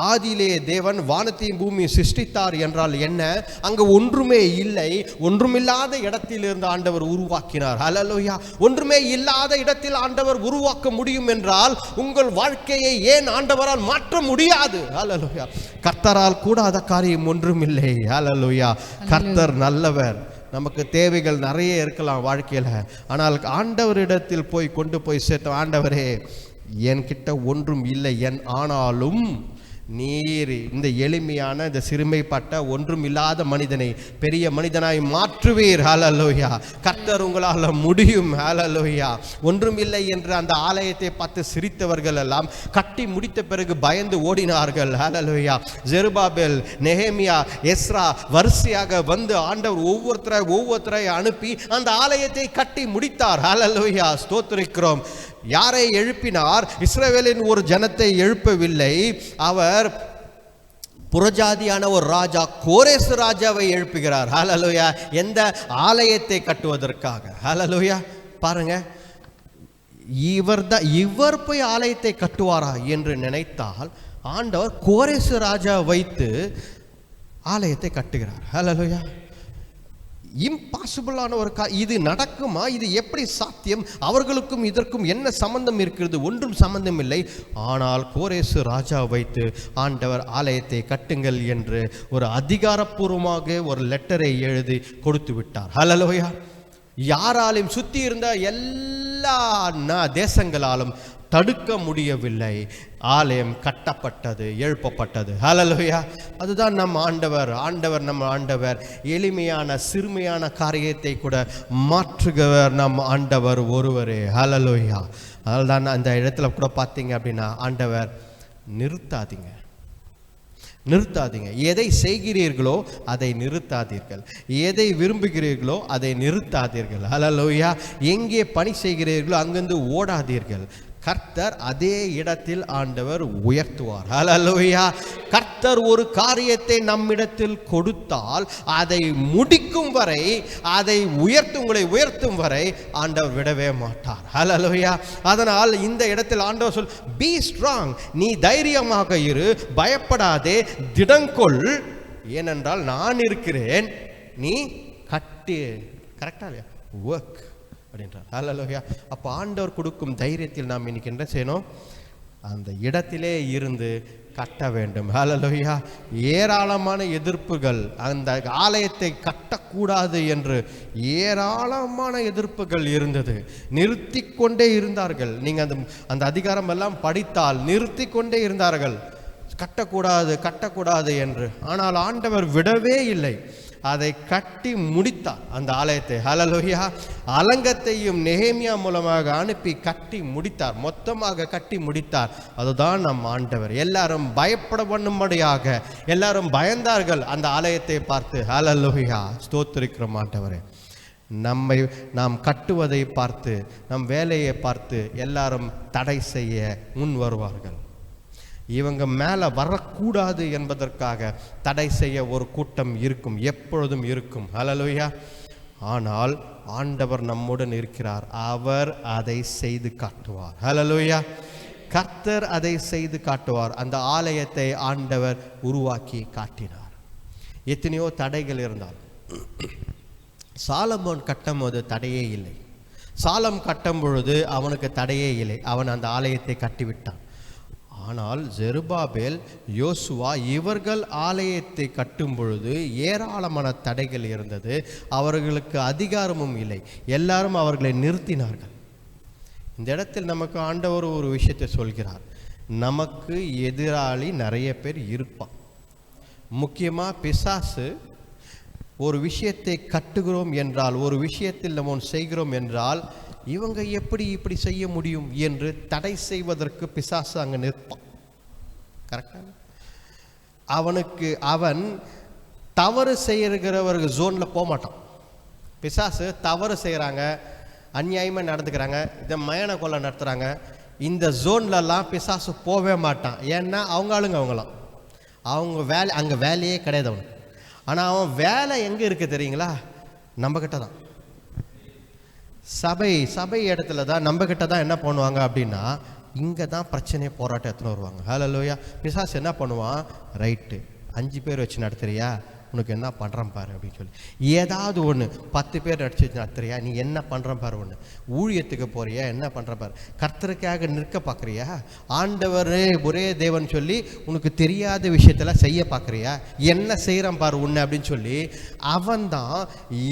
ஆதியிலே தேவன் வானத்தையும் பூமியை சிருஷ்டித்தார் என்றால் என்ன? அங்கு ஒன்றுமே இல்லை, ஒன்றுமில்லாத இடத்தில் இருந்து ஆண்டவர் உருவாக்கினார். ஹல்லேலூயா. ஒன்றுமே இல்லாத இடத்தில் ஆண்டவர் உருவாக்க முடியும் என்றால் உங்கள் வாழ்க்கையை ஏன் ஆண்டவரால் மாற்ற முடியாது? ஹல்லேலூயா. கர்த்தரால் கூடாத காரியம் ஒன்றுமில்லை. ஹல்லேலூயா. கர்த்தர் நல்லவர். நமக்கு தேவைகள் நிறைய இருக்கலாம் வாழ்க்கையில். ஆனால் ஆண்டவரிடத்தில் கொண்டு போய் சேர்த்த, ஆண்டவரே என்கிட்ட ஒன்றும் இல்லை, ஆனாலும் நீர் இந்த எளிமையான, இந்த சிறுமைப்பட்ட, ஒன்றும் இல்லாத மனிதனை பெரிய மனிதனாய் மாற்றுவீர். ஹல்லேலூயா. கர்த்தர் உங்களால் முடியும். ஹல்லேலூயா. ஒன்றும் இல்லை என்று அந்த ஆலயத்தை பார்த்து சிரித்தவர்கள் எல்லாம் கட்டி முடித்த பிறகு பயந்து ஓடினார்கள். ஹல்லேலூயா. செருபாபேல், நெஹேமியா, எஸ்ரா வரிசையாக வந்து ஆண்டவர் ஒவ்வொருத்தரை அனுப்பி அந்த ஆலயத்தை கட்டி முடித்தார். ஹல்லேலூயா. ஸ்தோத்திரிக்கிறோம். யாரை எழுப்பினார்? இஸ்ரவேலின் ஒரு ஜனத்தை எழுப்பவில்லை. அவர் புறஜாதியான ஒரு ராஜா, கோரேசு ராஜாவை எழுப்புகிறார். ஹல்லேலூயா. எந்த ஆலயத்தை கட்டுவதற்காக. ஹல்லேலூயா. பாருங்க, இவர் போய் ஆலயத்தை கட்டுவாரா என்று நினைத்தால் ஆண்டவர் கோரேசு ராஜா வைத்து ஆலயத்தை கட்டுகிறார். ஹல்லேலூயா. இம்பாசிபிளான ஒரு இது நடக்குமா? இது எப்படி சாத்தியம்? அவர்களுக்கும் இதற்கும் என்ன சம்பந்தம் இருக்கிறது? ஒன்றும் சம்பந்தம் இல்லை. ஆனால் கோரேசு ராஜா வைத்து ஆண்டவர் ஆலயத்தை கட்டுங்கள் என்று ஒரு அதிகாரப்பூர்வமாக ஒரு லெட்டரை எழுதி கொடுத்து விட்டார். ஹல்லேலூயா. யாராலும் சுற்றி இருந்த எல்லா தேசங்களாலும் தடுக்க முடியவில்லை. ஆலயம் கட்டப்பட்டது, எழுப்பப்பட்டது. ஹல்லேலூயா. அதுதான் நம் ஆண்டவர். நம்ம ஆண்டவர் எளிமையான சிறுமையான காரியத்தை கூட மாற்றுகிறவர் நம் ஆண்டவர் ஒருவரே. ஹல்லேலூயா. அதனால்தான் அந்த இடத்துல கூட பார்த்தீங்க அப்படின்னா ஆண்டவர் நிறுத்தாதீங்க. எதை செய்கிறீர்களோ அதை நிறுத்தாதீர்கள். எதை விரும்புகிறீர்களோ அதை நிறுத்தாதீர்கள். ஹல்லேலூயா. எங்கே பணி செய்கிறீர்களோ அங்கிருந்து ஓடாதீர்கள். கர்த்தர் அதே இடத்தில் ஆண்டவர் உயர்த்துவார். ஹல்லேலூயா. கர்த்தர் ஒரு காரியத்தை நம்மிடத்தில் கொடுத்தால் அதை முடிக்கும் வரை, அதை உங்களை உயர்த்தும் வரை ஆண்டவர் விடவே மாட்டார். ஹல்லேலூயா. அதனால் இந்த இடத்தில் ஆண்டவர் சொல், பி ஸ்ட்ராங், நீ தைரியமாக இரு, பயப்படாதே, திடங்கொள், ஏனென்றால் நான் இருக்கிறேன், நீ கட்டு. கரெக்டா இல்லையா? ஒர்க் அப்படின்றார். ஹல்லேலூயா. அப்போ ஆண்டவர் கொடுக்கும் தைரியத்தில் நாம் இன்னைக்கு என்ன செய்யணும்? அந்த இடத்திலே இருந்து கட்ட வேண்டும். ஹல்லேலூயா. ஏராளமான எதிர்ப்புகள், அந்த ஆலயத்தை கட்டக்கூடாது என்று ஏராளமான எதிர்ப்புகள் இருந்தது. நிறுத்தி கொண்டே இருந்தார்கள். நீங்கள் அந்த அதிகாரம் எல்லாம் படித்தால் நிறுத்தி கொண்டே இருந்தார்கள், கட்டக்கூடாது என்று. ஆனால் ஆண்டவர் விடவே இல்லை, அதை கட்டி முடித்தார் அந்த ஆலயத்தை. ஹல்லேலூயா. அலங்கத்தையும் நெகேமியா மூலமாக அனுப்பி கட்டி முடித்தார், மொத்தமாக கட்டி முடித்தார். அதுதான் நம் ஆண்டவர். எல்லாரும் பயப்பட பண்ணும்படியாக எல்லாரும் பயந்தார்கள் அந்த ஆலயத்தை பார்த்து. ஹல்லேலூயா. ஸ்தோத்திரிக்கிறோம் ஆண்டவரே. நாம் கட்டுவதை பார்த்து, நம் வேலையை பார்த்து எல்லாரும் தடை செய்ய முன் வருவார்கள். இவங்க மேலே வரக்கூடாது என்பதற்காக தடை செய்ய ஒரு கூட்டம் இருக்கும், எப்பொழுதும் இருக்கும். ஹல்லேலூயா. ஆனால் ஆண்டவர் நம்முடன் இருக்கிறார், அவர் அதை செய்து காட்டுவார். ஹல்லேலூயா. கர்த்தர் அதை செய்து காட்டுவார். அந்த ஆலயத்தை ஆண்டவர் உருவாக்கி காட்டினார். எத்தனையோ தடைகள் இருந்தால் சாலமோன் கட்டும் போது தடையே இல்லை. சாலம் கட்டும் பொழுது அவனுக்கு தடையே இல்லை, அவன் அந்த ஆலயத்தை கட்டிவிட்டான். ஆனால் ஜெருபாபேல், யோசுவா இவர்கள் ஆலயத்தை கட்டும் பொழுது ஏராளமான தடைகள் இருந்தது. அவர்களுக்கு அதிகாரமும் இல்லை, எல்லாரும் அவர்களை நிறுத்தினார்கள். இந்த இடத்தில் நமக்கு ஆண்டவர் ஒரு விஷயத்தை சொல்கிறார். நமக்கு எதிராளி நிறைய பேர் இருப்பான். முக்கியமாக பிசாசு ஒரு விஷயத்தை கட்டுகிறோம் என்றால், ஒரு விஷயத்தில் நம்ம செய்கிறோம் என்றால், இவங்க எப்படி இப்படி செய்ய முடியும் என்று தடை செய்வதற்கு பிசாசு அங்கே நிற்பான். கரெக்டாக? அவன் தவறு செய்கிறவர்கள் ஜோனில் போக மாட்டான். பிசாசு தவறு செய்கிறாங்க, அநியாயமாக நடந்துக்கிறாங்க, இதை மயான கொலை நடத்துகிறாங்க, இந்த ஜோன்லலாம் பிசாசு போகவே மாட்டான். ஏன்னா அவங்களாம் அவங்க வேலை, அங்கே வேலையே கிடையாது அவனுக்கு. ஆனால் அவன் வேலை எங்கே இருக்குது தெரியுங்களா? நம்மக்கிட்ட தான். சபை இடத்துல தான், நம்மக்கிட்ட தான் என்ன பண்ணுவாங்க அப்படின்னா, இங்கே தான் பிரச்சனையை போராட்டம் எடுத்துன்னு வருவாங்க. ஹல்லேலூயா. பிசாசு என்ன பண்ணுவான்? ரைட்டு, 5 பேர் வச்சு நடத்துறியா, உனக்கு என்ன பண்ணுறேன் பாரு அப்படின்னு சொல்லி ஏதாவது ஒன்று. 10 பேர் நடிச்சு நடத்துறியா, நீ என்ன பண்ணுறேன் பாரு. ஒன்று ஊழியத்துக்கு போறியா, என்ன பண்ணுற பாரு. கர்த்தருக்காக நிற்க பார்க்குறியா, ஆண்டவரே ஒரே தேவன் சொல்லி உனக்கு தெரியாத விஷயத்தெல்லாம் செய்ய பார்க்குறியா, என்ன செய்கிறான் பாரு உன்னை அப்படின்னு சொல்லி அவன் தான்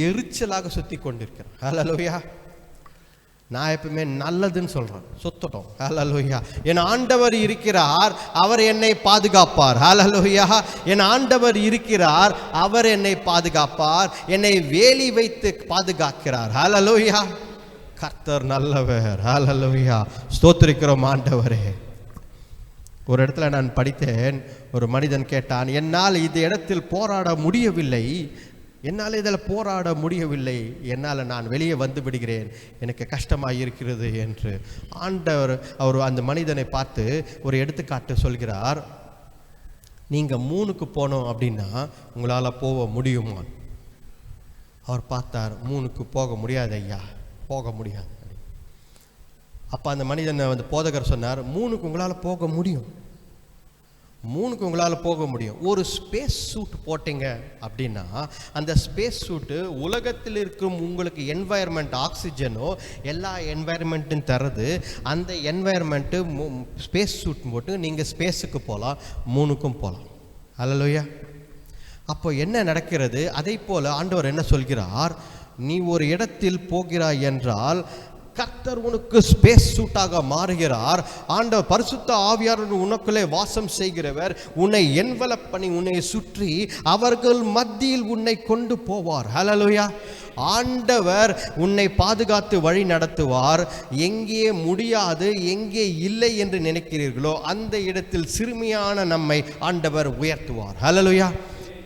எரிச்சலாக சுற்றி கொண்டிருக்கிறான். ஹல்லேலூயா. நான் எப்பவுமே நல்லதுன்னு சொல்கிறேன், சுத்தட்டும். ஹல்லேலூயா. என் ஆண்டவர் இருக்கிறார், அவர் என்னை பாதுகாப்பார். ஹல்லேலூயா. என் ஆண்டவர் இருக்கிறார், அவர் என்னை பாதுகாப்பார், என்னை வேலி வைத்து பாதுகாக்கிறார். ஹல்லேலூயா. கர்த்தர் நல்லவர். ஹல்லேலூயா. ஸ்தோத்திரிக்கிறோம் ஆண்டவரே. ஒரு இடத்துல நான் படித்தேன், ஒரு மனிதன் கேட்டான், என்னால் இந்த இடத்தில் போராட முடியவில்லை, என்னால் நான் வெளியே வந்து விடுகிறேன், எனக்கு கஷ்டமாக இருக்கிறது என்று. ஆண்டவர் அந்த மனிதனை பார்த்து ஒரு எடுத்துக்காட்டு சொல்கிறார். நீங்கள் 3க்கு போனோம் அப்படின்னா உங்களால் போக முடியுமா? அவர் பார்த்தார், 3க்கு போக முடியாது ஐயா, போக முடியாது. அப்போ அந்த மனிதன் போதகர் சொன்னார், 3க்கு உங்களால் போக முடியும், 3க்கு உங்களால் போக முடியும். ஒரு ஸ்பேஸ் சூட் போட்டிங்க அப்படின்னா அந்த ஸ்பேஸ் சூட்டு உலகத்தில் இருக்கும் உங்களுக்கு என்வாயர்மெண்ட், ஆக்சிஜனோ எல்லா என்வாயர்மெண்ட்டும் தருது. அந்த என்வாயர்மெண்ட்டு ஸ்பேஸ் சூட் போட்டு நீங்கள் ஸ்பேஸுக்கு போகலாம், 3க்கும் போகலாம். ஹல்லேலூயா. அப்போ என்ன நடக்கிறது? அதை போல் ஆண்டவர் என்ன சொல்கிறார்? நீ ஒரு இடத்தில் போகிறாய் என்றால் கர்த்தர் உனக்கு ஸ்பேஸ் சூட்டாக மாறுகிறார். ஆண்டவர் பரிசுத்த ஆவியானவர் உனக்குள்ளே வாசம் செய்கிறவர் உன்னை என்வலப் பண்ணி உன்னை சுற்றி அவர்கள் மத்தியில் உன்னை கொண்டு போவார். ஹல்லேலூயா. ஆண்டவர் உன்னை பாதுகாத்து வழி நடத்துவார். எங்கே முடியாது, எங்கே இல்லை என்று நினைக்கிறீர்களோ அந்த இடத்தில் சிறுமியான நம்மை ஆண்டவர் உயர்த்துவார். ஹல்லேலூயா.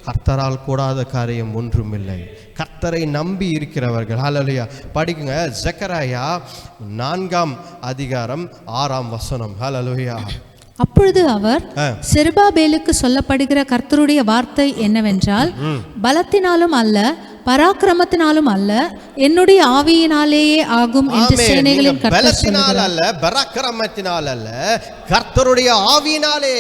கர்த்தரால் கூடாத காரியம் ஒன்றுமில்லை. கர்த்தரை நம்பி இருக்கிறவர்கள். ஹல்லேலூயா. படிக்குங்க, ஜெகரியா 4ஆம் அதிகாரம் 6ஆம் வசனம். ஹல்லேலூயா. அப்பொழுது அவர் செருபாபேலுக்கு சொல்லப்படுகிற கர்த்தருடைய வார்த்தை என்னவென்றால், பலத்தினாலும் அல்ல பராக்கிரமத்தினாலும் அல்ல என்னுடைய ஆவியினாலேயே ஆகும் என்று சேனைகளின் கர்த்தர் சொல்கிறார். அல்ல பராக்கிரமத்தினால் அல்ல, கர்த்தருடைய ஆவியினாலே.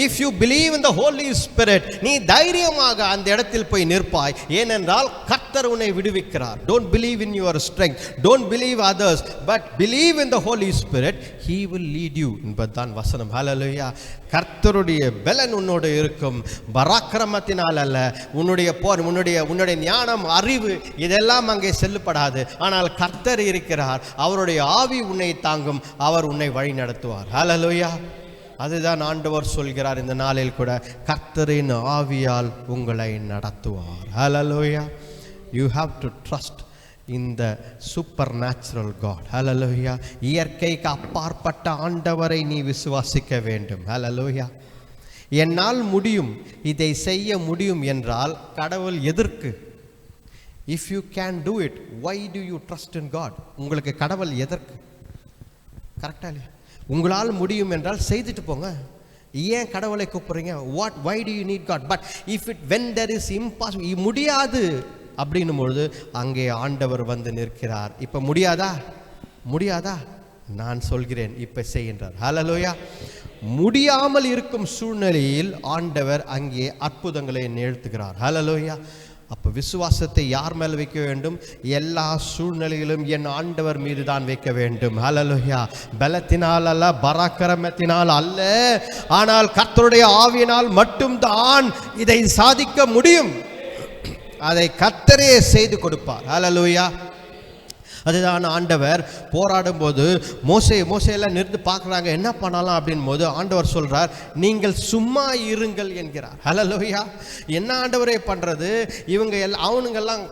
If you believe in the Holy Spirit, நீ தைரியமாக அந்த இடத்தில் போய் நிற்பாய். ஏனென்றால் கர்த்தர் உன்னை விடுவிக்கிறார். Don't believe in your strength, don't believe others, but believe in the Holy Spirit, he will lead you என்பதுதான் வசனம். ஹல்லேலூயா. கர்த்தருடைய பலன் உன்னோடு இருக்கும். பராக்கிரமத்தினால் அல்ல, உன்னுடைய போர், உன்னுடைய ஞானம், அறிவு இதெல்லாம் அங்கே செல்லுப்படாது. ஆனால் கர்த்தர் இருக்கிறார். அவருடைய ஆவி உன்னை தாங்கும். அவர் உன்னை வழி நடத்துவார். ஹல்லேலூயா. அதுதான் ஆண்டவர் சொல்கிறார் இந்த நாளில் கூட, கர்த்தரின் ஆவியால் உங்களை நடத்துவார். ஹல்லேலூயா. You have to trust in the supernatural God. Hallelujah. இயற்கைக்கு அப்பாற்பட்ட ஆண்டவரை நீ விசுவாசிக்க வேண்டும். Hallelujah. என்னால் முடியும், இதை செய்ய முடியும் என்றால் கடவுள் எதற்கு? If you can do it, why do you trust in God? உங்களுக்கு கடவுள் எதற்கு? கரெக்டா இல்லையா? உங்களால் முடியும் என்றால் செய்துட்டு போங்க. ஏன் கடவுளை கூப்பிடுறீங்க? why do you need God? But when there is impossible, முடியாது அப்படின்னும் பொழுது அங்கே ஆண்டவர் வந்து நிற்கிறார். இப்ப முடியாதா? நான் சொல்கிறேன், இப்ப செய்கின்றார். ஹல்லேலூயா. முடியாமல் இருக்கும் சூழ்நிலையில் ஆண்டவர் அங்கே அற்புதங்களை நிகழ்த்துகிறார். ஹல்லேலூயா. அப்ப விசுவாசத்தை யார் மேல் வைக்க வேண்டும்? எல்லா சூழ்நிலையிலும் என் ஆண்டவர் மீது தான் வைக்க வேண்டும். ஹல்லேலூயா. பலத்தினால் அல்ல, பராக்கிரமத்தினால் அல்ல, ஆனால் கர்த்தருடைய ஆவியினால் மட்டும்தான் இதை சாதிக்க முடியும். அதை கர்த்தரே செய்து கொடுப்பார். ஹல்லேலூயா. அதுதான் ஆண்டவர் போராடும் போது மோசே எல்லாம் நிறுத்து பார்க்குறாங்க, என்ன பண்ணலாம் அப்படின் போது ஆண்டவர் சொல்றார், நீங்கள் சும்மா இருங்கள் என்கிறார். ஹல்லேலூயா. என்ன ஆண்டவரே பண்றது? இவங்க அவனுங்கெல்லாம்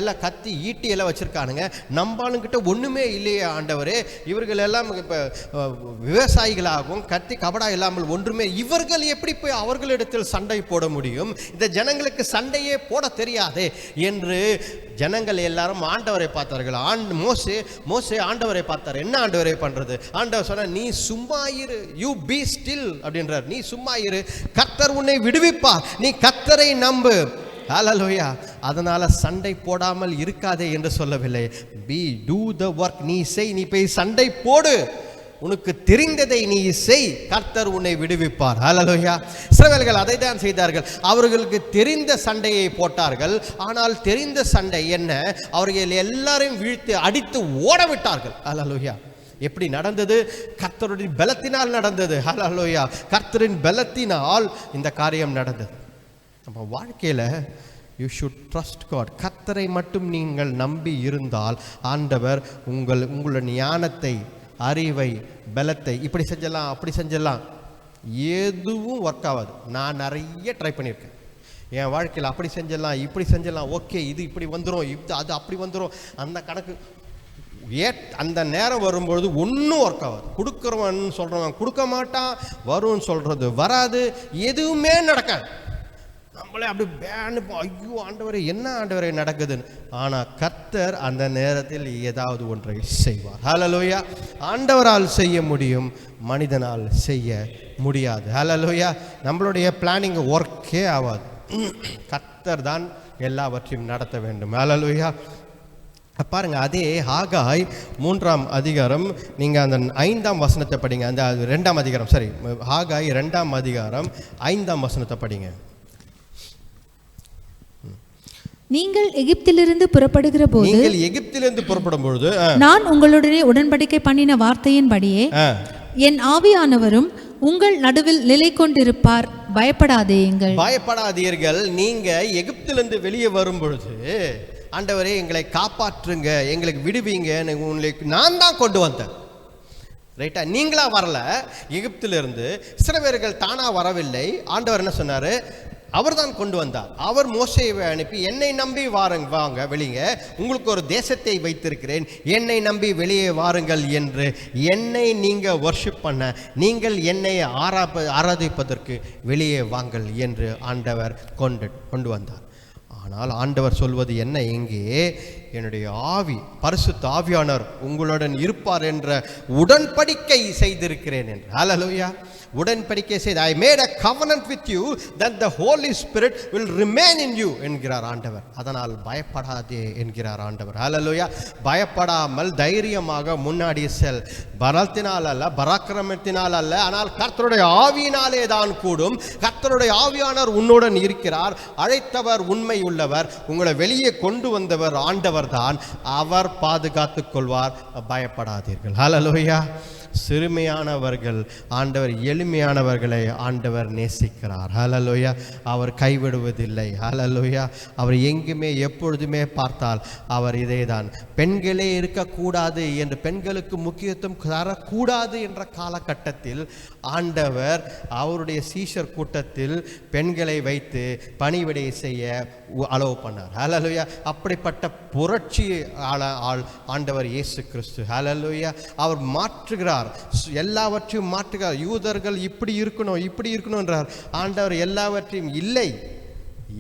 எல்லாம் கத்தி ஈட்டி எல்லாம் வச்சிருக்கானுங்க, நம்பானுங்கிட்ட ஒண்ணுமே இல்லையே ஆண்டவரே. இவர்கள் எல்லாம் இப்போ விவசாயிகளாகவும் கத்தி கபடா இல்லாமல் ஒன்றுமே, இவர்கள் எப்படி போய் அவர்களிடத்தில் சண்டை போட முடியும்? இந்த ஜனங்களுக்கு சண்டையே போட தெரியாதே என்று ஜனங்கள் எல்லாரும் ஆண்டவரை பார்த்தார்கள். மோசே ஆண்டவரை பார்த்தார். என்ன ஆண்டவரை பண்றது? ஆண்டவர் சொன்ன, நீ சும்மா இரு, யூ பி ஸ்டில் அப்படின்றார். நீ சும்மா இரு, கர்த்தர் உன்னை விடுவிப்பார், நீ கர்த்தரை நம்பு. ஹல்லேலூயா. அதனால சண்டை போடாமல் இருக்காதே என்று சொல்லவில்லை. do the work. நீ செய், நீ போய் சண்டை போடு, உனக்கு தெரிந்ததை நீ செய், கர்த்தர் உன்னை விடுவிப்பார். ஹல்லேலூயா. இஸ்ரவேலர்கள் அதை தான் செய்தார்கள். அவர்களுக்கு தெரிந்த சண்டையை போட்டார்கள். ஆனால் தெரிந்த சண்டை என்ன? அவர்கள் எல்லாரையும் வீழ்த்து அடித்து ஓட விட்டார்கள். ஹல்லேலூயா. எப்படி நடந்தது? கர்த்தருடைய பலத்தினால் நடந்தது. ஹல்லேலூயா. கர்த்தரின் பலத்தினால் இந்த காரியம் நடந்தது. நம்ம வாழ்க்கையில you should trust God. கர்த்தரை மட்டும் நீங்கள் நம்பி இருந்தால் ஆண்டவர் உங்களுடைய ஞானத்தை, அறிவை, பலத்தை இப்படி செஞ்சலாம் அப்படி செஞ்சலாம், எதுவும் ஒர்க் ஆகாது. நான் நிறைய ட்ரை பண்ணியிருக்கேன் என் வாழ்க்கையில். அப்படி செஞ்சலாம் இப்படி செஞ்சலாம், ஓகே இது இப்படி வந்துடும், அது அப்படி வந்துடும், அந்த கணக்கு அந்த நேரம் வரும்பொழுது ஒன்றும் ஒர்க் ஆகாது. கொடுக்குறவன் சொல்கிறவன் கொடுக்க மாட்டான், வரும்னு சொல்கிறது வராது, எதுவுமே நடக்காது. நம்மளே அப்படி பேனுப்போம், ஐயோ ஆண்டவரே என்ன ஆண்டவரே நடக்குதுன்னு. ஆனால் கர்த்தர் அந்த நேரத்தில் ஏதாவது ஒன்றை செய்வார். ஹல்லேலூயா. ஆண்டவரால் செய்ய முடியும், மனிதனால் செய்ய முடியாது. ஹல்லேலூயா. நம்மளுடைய பிளானிங் ஒர்க்கே ஆகாது. கர்த்தர் தான் எல்லாவற்றையும் நடத்த வேண்டும். ஹல்லேலூயா. பாருங்க, அதே ஆகாய் 3ஆம் அதிகாரம், நீங்கள் அந்த 5ஆம் வசனத்தை படிங்க. அந்த 2ஆம் அதிகாரம், சரி, ஆகாய் 2ஆம் அதிகாரம் 5ஆம் வசனத்தை படிங்க. நீங்கள் எகிப்திலிருந்து புறப்படுகிற போது நான் உங்களுடனே உடன்படிக்கை பண்ணின வார்த்தையின்படியே என் ஆவியானவரும் உங்கள் நடுவில் நிலை கொண்டிருப்பார். பயப்படாதீர்கள். நீங்க எகிப்திலிருந்து வெளியே வரும் பொழுது ஆண்டவரே எங்களை காப்பாற்றுங்க, எங்களுக்கு விடுவீங்க, உங்களுக்கு நான் தான் கொண்டு வந்தேன். ரைட்டா? நீங்களா வரல, எகிப்திலிருந்து இஸ்ரவேலர்கள் தானா வரவில்லை. ஆண்டவர் என்ன சொன்னார்? அவர் தான் கொண்டு வந்தார். அவர் மோசேயை அனுப்பி என்னை நம்பி வாங்க வெளிங்க, உங்களுக்கு ஒரு தேசத்தை வைத்திருக்கிறேன், என்னை நம்பி வெளியே வாருங்கள் என்று என்னை நீங்கள் வர்ஷிப் பண்ண, நீங்கள் என்னை ஆராதிப்பதற்கு வெளியே வாங்கள் என்று ஆண்டவர் கொண்டு வந்தார். ஆனால் ஆண்டவர் சொல்வது என்ன? இங்கே என்னுடைய ஆவி, பரிசுத்த ஆவியானவர் உங்களுடன் இருப்பார் என்ற உடன்படிக்கை செய்திருக்கிறேன் என்று. ஹல்லேலூயா! உடன்படிக்கை செய்து, I made a covenant with you that the Holy Spirit will remain in you என்கிறார் ஆண்டவர். அதனால் பயப்படாதே என்கிறார் ஆண்டவர். ஹல்லேலூயா! பயப்படாமல் தைரியமாக முன்னாடி செல். பலத்தினால் அல்ல, பராக்கிரமத்தினால் அல்ல, ஆனால் கர்த்தருடைய ஆவியினாலே தான் கூடும். கர்த்தருடைய ஆவியானவர் உன்னுடன் இருக்கிறார். அழைத்தவர் உண்மை உள்ளவர், உங்களை வெளியே கொண்டு வந்தவர் ஆண்டவர் தான். அவர் பாதுகாத்துக் கொள்வார், பயப்படாதீர்கள். ஹல்லேலூயா! சிறுமையானவர்கள் ஆண்டவர், எளிமையானவர்களை ஆண்டவர் நேசிக்கிறார். ஹல்லேலூயா! அவர் கைவிடுவதில்லை. ஹல்லேலூயா! அவர் எங்குமே எப்பொழுதுமே பார்த்தால் அவர் இதே தான். பெண்களே இருக்கக்கூடாது என்று, பெண்களுக்கு முக்கியத்துவம் தரக்கூடாது என்ற காலகட்டத்தில் ஆண்டவர் அவருடைய சீஷர் கூட்டத்தில் பெண்களை வைத்து பணிவிடை செய்ய அலோவ் பண்ணார். ஹல்லேலூயா! அப்படிப்பட்ட புரட்சி ஆண்டவர் இயேசு கிறிஸ்து. ஹல்லேலூயா! அவர் மாற்றுகிறார், எல்லாவற்றையும் மாற்றுகிறார். யூதர்கள் இப்படி இருக்கணும் என்றார். ஆண்டவர் எல்லாவற்றையும் இல்லை,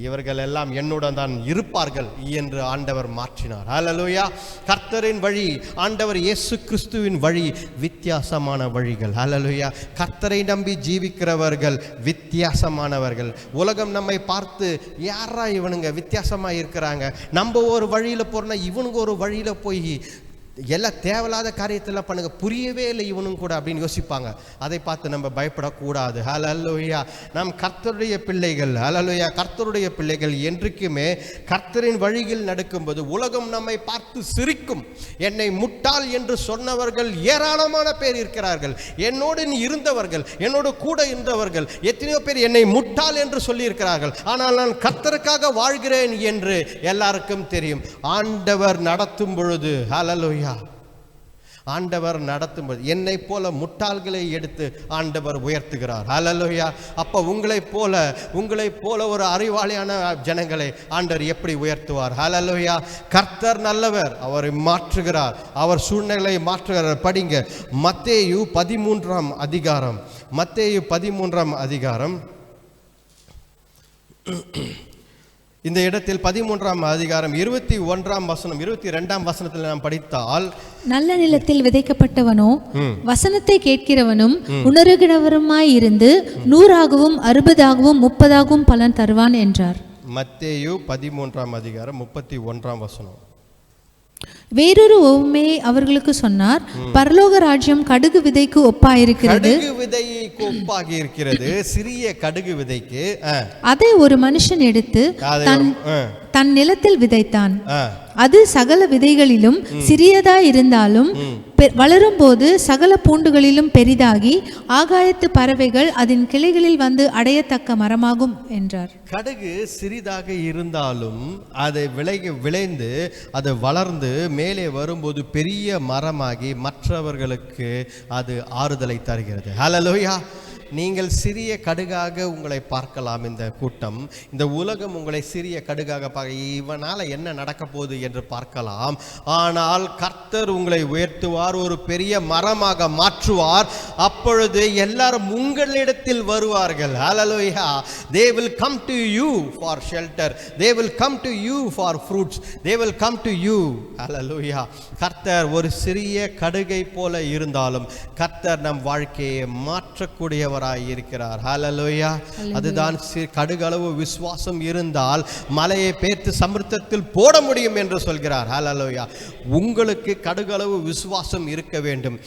இவர்கள் எல்லாம் என்னுடன் தான் இருப்பார்கள் என்று ஆண்டவர் மாற்றினார். ஹல்லேலூயா! கர்த்தரின் வழி, ஆண்டவர் இயேசு கிறிஸ்துவின் வழி வித்தியாசமான வழிகள். ஹல்லேலூயா! கர்த்தரை நம்பி ஜீவிக்கிறவர்கள் வித்தியாசமானவர்கள். உலகம் நம்மை பார்த்து, யாரா இவனுங்க வித்தியாசமாக இருக்கிறாங்க, நம்ம ஒரு வழியில் போறோம்னா இவனுங்க ஒரு வழியில் போய் எல்லாம் தேவையில்லாத காரியத்தில் பண்ணுங்க, புரியவே இல்லை இவனும் கூட அப்படின்னு யோசிப்பாங்க. அதை பார்த்து நம்ம பயப்படக்கூடாது. ஹல்லேலூயா! நாம் கர்த்தருடைய பிள்ளைகள். ஹல்லேலூயா! கர்த்தருடைய பிள்ளைகள் என்றைக்குமே கர்த்தரின் வழியில் நடக்கும்போது உலகம் நம்மை பார்த்து சிரிக்கும். என்னை முட்டாள் என்று சொன்னவர்கள் ஏராளமான பேர் இருக்கிறார்கள். என்னோடு இருந்தவர்கள், என்னோடு கூட இருந்தவர்கள் எத்தனையோ பேர் என்னை முட்டாள் என்று சொல்லியிருக்கிறார்கள். ஆனால் நான் கர்த்தருக்காக வாழ்கிறேன் என்று எல்லாருக்கும் தெரியும். ஆண்டவர் நடத்தும் பொழுது, ஹல்லேலூயா, ஆண்டவர் நடத்தும்போது என்னை போல முட்டாள்களை எடுத்து ஆண்டவர் உயர்த்துகிறார். ஹல்லேலூயா! அப்போ உங்களை போல ஒரு அறிவாளியான ஜனங்களை ஆண்டவர் எப்படி உயர்த்துவார்? ஹல்லேலூயா! கர்த்தர் நல்லவர், அவரை மாற்றுகிறார், அவர் சூழ்நிலை மாற்றுகிறார். படிங்க மத்தேயு 13ஆம் அதிகாரம். மத்தேயு 13ஆம் அதிகாரம். இந்த இடத்தில் 13ஆம் அதிகாரம் 21ஆம் வசனம் 22ஆம் வசனத்தில் நாம் படித்தால், நல்ல நிலத்தில் விதைக்கப்பட்டவனோ வசனத்தை கேட்கிறவனும் உணர்கிறவருமாய் இருந்து 100ஆகவும் 60ஆகவும் 30ஆகவும் பலன் தருவான் என்றார். மத்தேயு 13ஆம் அதிகாரம் 31ஆம் வசனம். வேறொரு உவமையை அவர்களுக்கு சொன்னார். பரலோக ராஜ்யம் கடுகு விதைக்கு ஒப்பாயிருக்கிறது. கடுகு விதைக்கு ஒப்பாகி இருக்கிறது, சிறிய கடுகு விதைக்கு. அதை ஒரு மனுஷன் எடுத்து தன் நிலத்தில் விதைத்தான். அது சகல விதைகளிலும் சிறியதாய் இருந்தாலும் வளரும் போது சகல பூண்டுகளிலும் பெரிதாகி ஆகாயத்து பறவைகள் அதன் கிளைகளில் வந்து அடையத்தக்க மரமாகும் என்றார். கடுகு சிறிதாக இருந்தாலும் அதை விளைந்து அது வளர்ந்து மேலே வரும்போது பெரிய மரமாகி மற்றவர்களுக்கு அது ஆறுதலை தருகிறது. ஹல்லேலூயா! நீங்கள் சிறிய கடுகாக உங்களை பார்க்கலாம். இந்த கூட்டம், இந்த உலகம் உங்களை சிறிய கடுகாக பார்க்க, இவனால் என்ன நடக்க போகுது என்று பார்க்கலாம். ஆனால் கர்த்தர் உங்களை உயர்த்துவார், ஒரு பெரிய மரமாக மாற்றுவார். அப்பொழுது எல்லாரும் உங்களிடத்தில் வருவார்கள். ஹல்லேலூயா! They will come to you for shelter. They will come to you for fruits. They will come to you. ஹல்லேலூயா! கர்த்தர் ஒரு சிறிய கடுகை போல இருந்தாலும் கர்த்தர் நம் வாழ்க்கையை மாற்றக்கூடியவர் இருக்கிறார். ஹல்லேலூயா! அதுதான் கடுகளவு விசுவாசம் இருந்தால் மலையை பேர்த்து சமுத்திரத்தில் போட முடியும் என்று சொல்கிறார். ஹல்லேலூயா! உங்களுக்கு கடுகளவு விசுவாசம் இருக்க வேண்டும்.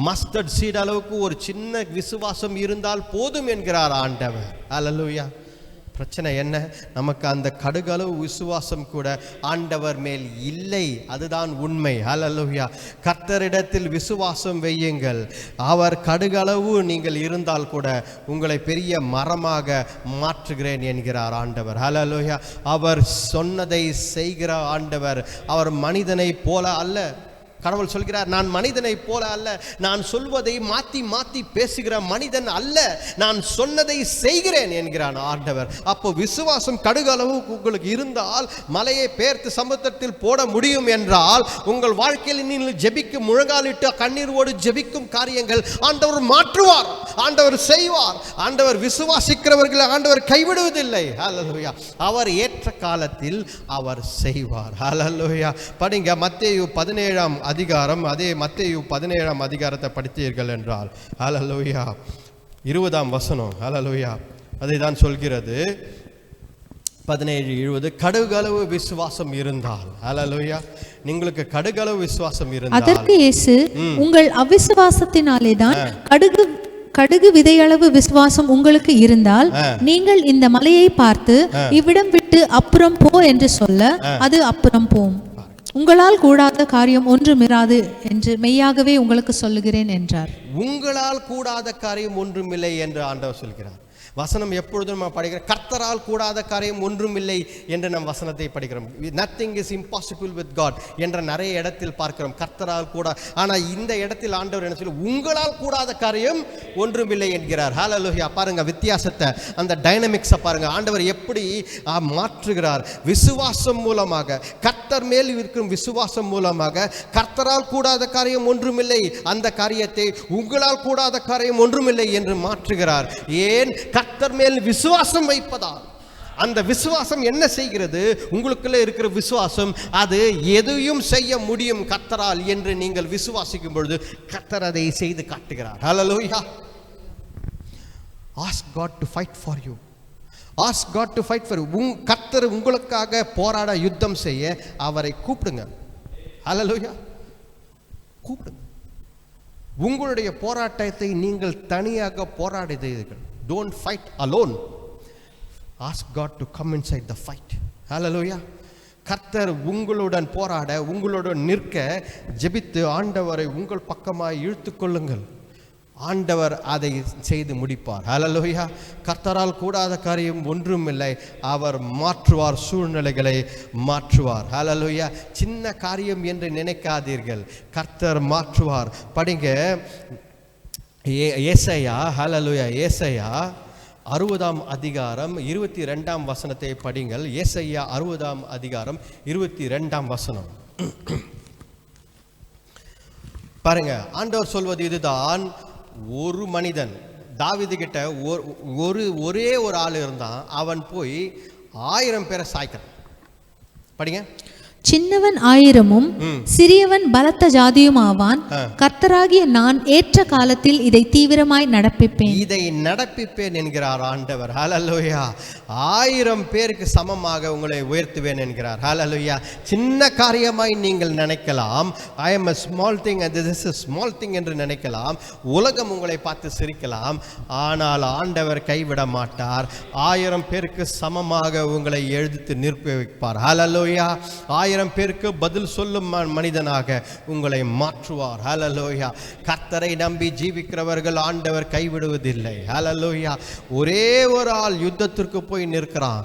மஸ்டர்ட் சீட் அளவுக்கு ஒரு சின்ன விசுவாசம் இருந்தால் போதும் என்கிறார் ஆண்டவர். ஹல்லேலூயா! பிரச்சனை என்ன? நமக்கு அந்த கடுகளவு விசுவாசம் கூட ஆண்டவர் மேல் இல்லை. அதுதான் உண்மை. ஹல்லேலூயா. கர்த்தரிடத்தில் விசுவாசம் வையுங்கள். அவர் கடுகளவு நீங்கள் இருந்தால் கூட உங்களை பெரிய மரமாக மாற்றுகிறேன் என்கிறார் ஆண்டவர். ஹல்லேலூயா. அவர் சொன்னதை செய்கிற ஆண்டவர். அவர் மனிதனை போல அல்ல. கடவுள் சொல்கிறார், நான் மனிதனை போல அல்ல, நான் சொல்வதை மாற்றி மாற்றி பேசுகிற மனிதன் அல்ல, நான் சொன்னதை செய்கிறேன் என்கிறான் ஆண்டவர். அப்போ விசுவாசம் கடுகளவு உங்களுக்கு இருந்தால் மலையை பெயர்த்து சமுத்திரத்தில் போட முடியும் என்றால் உங்கள் வாழ்க்கையில் நீங்கள் ஜெபிக்கும், முழங்காலிட்டு கண்ணீரோடு ஜெபிக்கும் காரியங்கள் ஆண்டவர் மாற்றுவார், ஆண்டவர் செய்வார். ஆண்டவர் விசுவாசிக்கிறவர்களை ஆண்டவர் கைவிடுவதில்லை. ஹல்லேலூயா. அவர் ஏற்ற காலத்தில் அவர் செய்வார். ஹல்லேலூயா. படிங்க மத்தேயு 17ஆம் அதிகாரம். அதே மத்தேயு 17ஆம் அதிகாரத்தை படித்தீர்கள் என்றால் ஹல்லேலூயா 20ஆம் வசனம். ஹல்லேலூயா. அதை தான் சொல்கிறது 17:20. கடுகளவு விசுவாசம் இருந்தால், ஹல்லேலூயா, உங்களுக்கு கடுகளவு விசுவாசம் இருந்தால். அதற்கு இயேசு, உங்கள் அவிசுவாசத்தினாலே தான் கடுகு விதையளவு விசுவாசம் உங்களுக்கு இருந்தால் நீங்கள் இந்த மலையை பார்த்து இவ்விடம் விட்டு அப்புறம் போ என்று சொல்ல அது அப்புறம் போம். உங்களால் கூடாத காரியம் ஒன்றுமிராது என்று மெய்யாகவே உங்களுக்கு சொல்லுகிறேன் என்றார். உங்களால் கூடாத காரியம் ஒன்றுமில்லை என்று ஆண்டவர் சொல்கிறார். வசனம் எப்பொழுதும் நம்ம படிக்கிறோம், கர்த்தரால் கூடாத காரியம் ஒன்றுமில்லை என்று நம் வசனத்தை படிக்கிறோம். Nothing is impossible with God என்ற நிறைய இடத்தில் பார்க்கிறோம், கர்த்தரால் கூட. ஆனால் இந்த இடத்தில் ஆண்டவர் என்ன சொல்லி, உங்களால் கூடாத காரியம் ஒன்றுமில்லை என்கிறார். ஹல்லேலூயா. பாருங்க வித்தியாசத்தை, அந்த டைனமிக்ஸை பாருங்க. ஆண்டவர் எப்படி மாற்றுகிறார். விசுவாசம் மூலமாக, கர்த்தர் மேல் இருக்கும் விசுவாசம் மூலமாக, கர்த்தரால் கூடாத காரியம் ஒன்றுமில்லை, அந்த காரியத்தை உங்களால் கூடாத காரியம் ஒன்றுமில்லை என்று மாற்றுகிறார். ஏன்? கர்த்தர் மேல் விசுவாசம் வைப்பதால். அந்த விசுவாசம் என்ன செய்கிறது? உங்களுக்குள்ள இருக்கிற விசுவாசம் அது எதையும் செய்ய முடியும் கர்த்தரால் என்று நீங்கள் விசுவாசிக்கும் பொழுது கர்த்தர் அதை செய்து காட்டுகிறார். ஹல்லேலூயா. Ask God to fight for you. Ask God to fight for you. கர்த்தர் உங்களுக்காக போராட, யுத்தம் செய்ய அவரை கூப்பிடுங்க. ஹல்லேலூயா. கூப்பிடுங்க. உங்களுடைய போராட்டத்தை நீங்கள் தனியாக போராடுகிறீர்கள். Don't fight alone. Ask God to come inside the fight. Hallelujah. கர்த்தர் உங்களுடன் போராட, உங்களுடன் நிற்க ஜெபித்து ஆண்டவரை உங்கள் பக்கமாய் இழுத்து கொள்ளுங்கள். ஆண்டவர் அதை செய்து முடிப்பார். ஹல்லேலூயா. கர்த்தரால் கூடாத காரியம் ஒன்றுமில்லை. அவர் மாற்றுவார், சூழ்நிலைகளை மாற்றுவார். ஹல்லேலூயா. சின்ன காரியம் என்று நினைக்காதீர்கள், கர்த்தர் மாற்றுவார். படிங்க ஏசாயா. ஹல்லேலூயா. ஏசாயா 60ஆம் அதிகாரம் 22ஆம் வசனத்தை படிங்கள். ஏசாயா 60ஆம் அதிகாரம் 22ஆம் வசனம். பாருங்க, ஆண்டவர் சொல்வது இதுதான். ஒரு மனிதன், தாவீது கிட்ட ஒரே ஒரு ஆள் இருந்தான். அவன் போய் 1000 பேரை சாய்க்கிறான். படிங்க. சின்னவன் 1000ம் சிறியவன் பலத்த ஜாதியும் ஆவான். கர்த்தராகிய நான் ஏற்ற காலத்தில் இதை தீவிரமாய் நடப்பிப்பேன் என்கிறார் ஆண்டவர். ஹல்லேலூயா. 1000 பேருக்கு சமமாக உங்களை உயர்த்துவேன் என்கிறார். ஹல்லேலூயா. சின்ன காரியமாய் நீங்கள் நினைக்கலாம், I am a small thing and this is a small thing என்று நினைக்கலாம். உலகம் உங்களை பார்த்து சிரிக்கலாம். ஆனால் ஆண்டவர் கைவிட மாட்டார். 1000 பேருக்கு சமமாக உங்களை எழுதித்து நிற்ப வைப்பார். ஹல்லேலூயா. 1000 பேருக்கு பதில் சொல்லும் மனிதனாக உங்களை மாற்றுவார். ஹல்லேலூயா. கர்த்தரை நம்பி ஜீவிக்கிறவர்கள் ஆண்டவர் கைவிடுவதில்லை. ஹல்லேலூயா. ஒரே ஒரு ஆள் யுத்தத்திற்கு போய் நிற்கிறான்.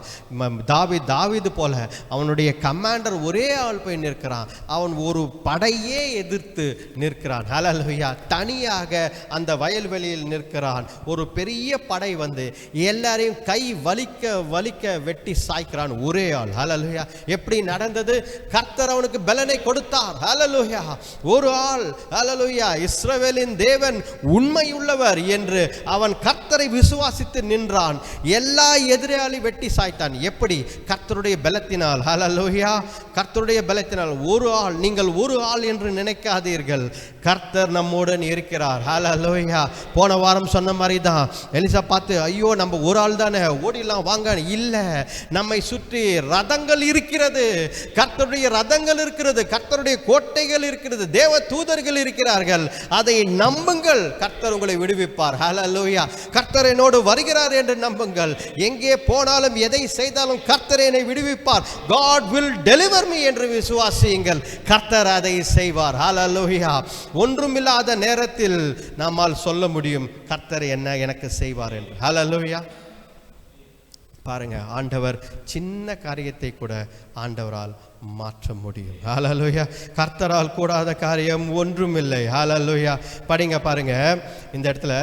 தாவீது போல அவனுடைய கமாண்டர் ஒரே ஆள் போய் நிற்கிறான். அவன் ஒரு படையே எதிர்த்து நிற்கிறான். ஹல்லேலூயா. தனியாக அந்த வயல்வெளியில் நிற்கிறான். ஒரு பெரிய படை வந்து எல்லாரையும் கை வலிக்க வலிக்க வெட்டி சாய்க்கிறான் ஒரே ஆள். ஹல்லேலூயா. எப்படி நடந்தது? கர்த்தர் அவனுக்கு பலனை கொடுத்தார். ஹல்லேலூயா. ஒரு ஆள். ஹல்லேலூயா. இஸ்ரவேலின் தேவன் உண்மையுள்ளவர் என்று அவன் கர்த்தரை விசுவாசித்து நின்றான். எல்லா எதிராளி வெட்டி சாய்த்தான். எப்படி? கர்த்தருடைய பலத்தினால். ஹல்லேலூயா. கர்த்தருடைய பலத்தினால். ஒரு ஆள். நீங்கள் ஒரு ஆள் என்று நினைக்காதீர்கள். கர்த்தர் நம்முடன் இருக்கிறார். ஹல்லேலூயா. போன வாரம் சொன்ன மாதிரி தான் எலிசா பார்த்து, ஐயோ நம்ம ஒரு ஆள் தானே ஓடிலாம் வாங்க, இல்லை, நம்மை சுற்றி ரதங்கள் இருக்கிறது, கர்த்தருடைய ரதங்கள் இருக்கிறது, கர்த்தருடைய கோட்டைகள் இருக்கிறது, தேவ தூதர்கள் இருக்கிறார்கள். அதை நம்புங்கள், கர்த்தர் உங்களை விடுவிப்பார். ஹல்லேலூயா. கர்த்தர் என்னோடு வருகிறார் என்று நம்புங்கள். எங்கே போனாலும் எதை செய்தாலும் கர்த்தர் என்னை விடுவிப்பார். God will deliver me என்று விசுவாசியுங்கள். கர்த்தர் அதை செய்வார். ஹல்லேலூயா. ஒன்றுமில்லாத நேரத்தில் நம்மால் சொல்ல முடியும் கர்த்தர் என்ன எனக்கு செய்வார் என்று. ஹல்லேலூயா. பாருங்க, ஆண்டவர் சின்ன காரியத்தை கூட ஆண்டவரால் மாற்ற முடியும். ஹல்லேலூயா. கர்த்தரால் கூடாத காரியம் ஒன்றுமில்லை. ஹல்லேலூயா. படிங்க பாருங்க, இந்த இடத்துல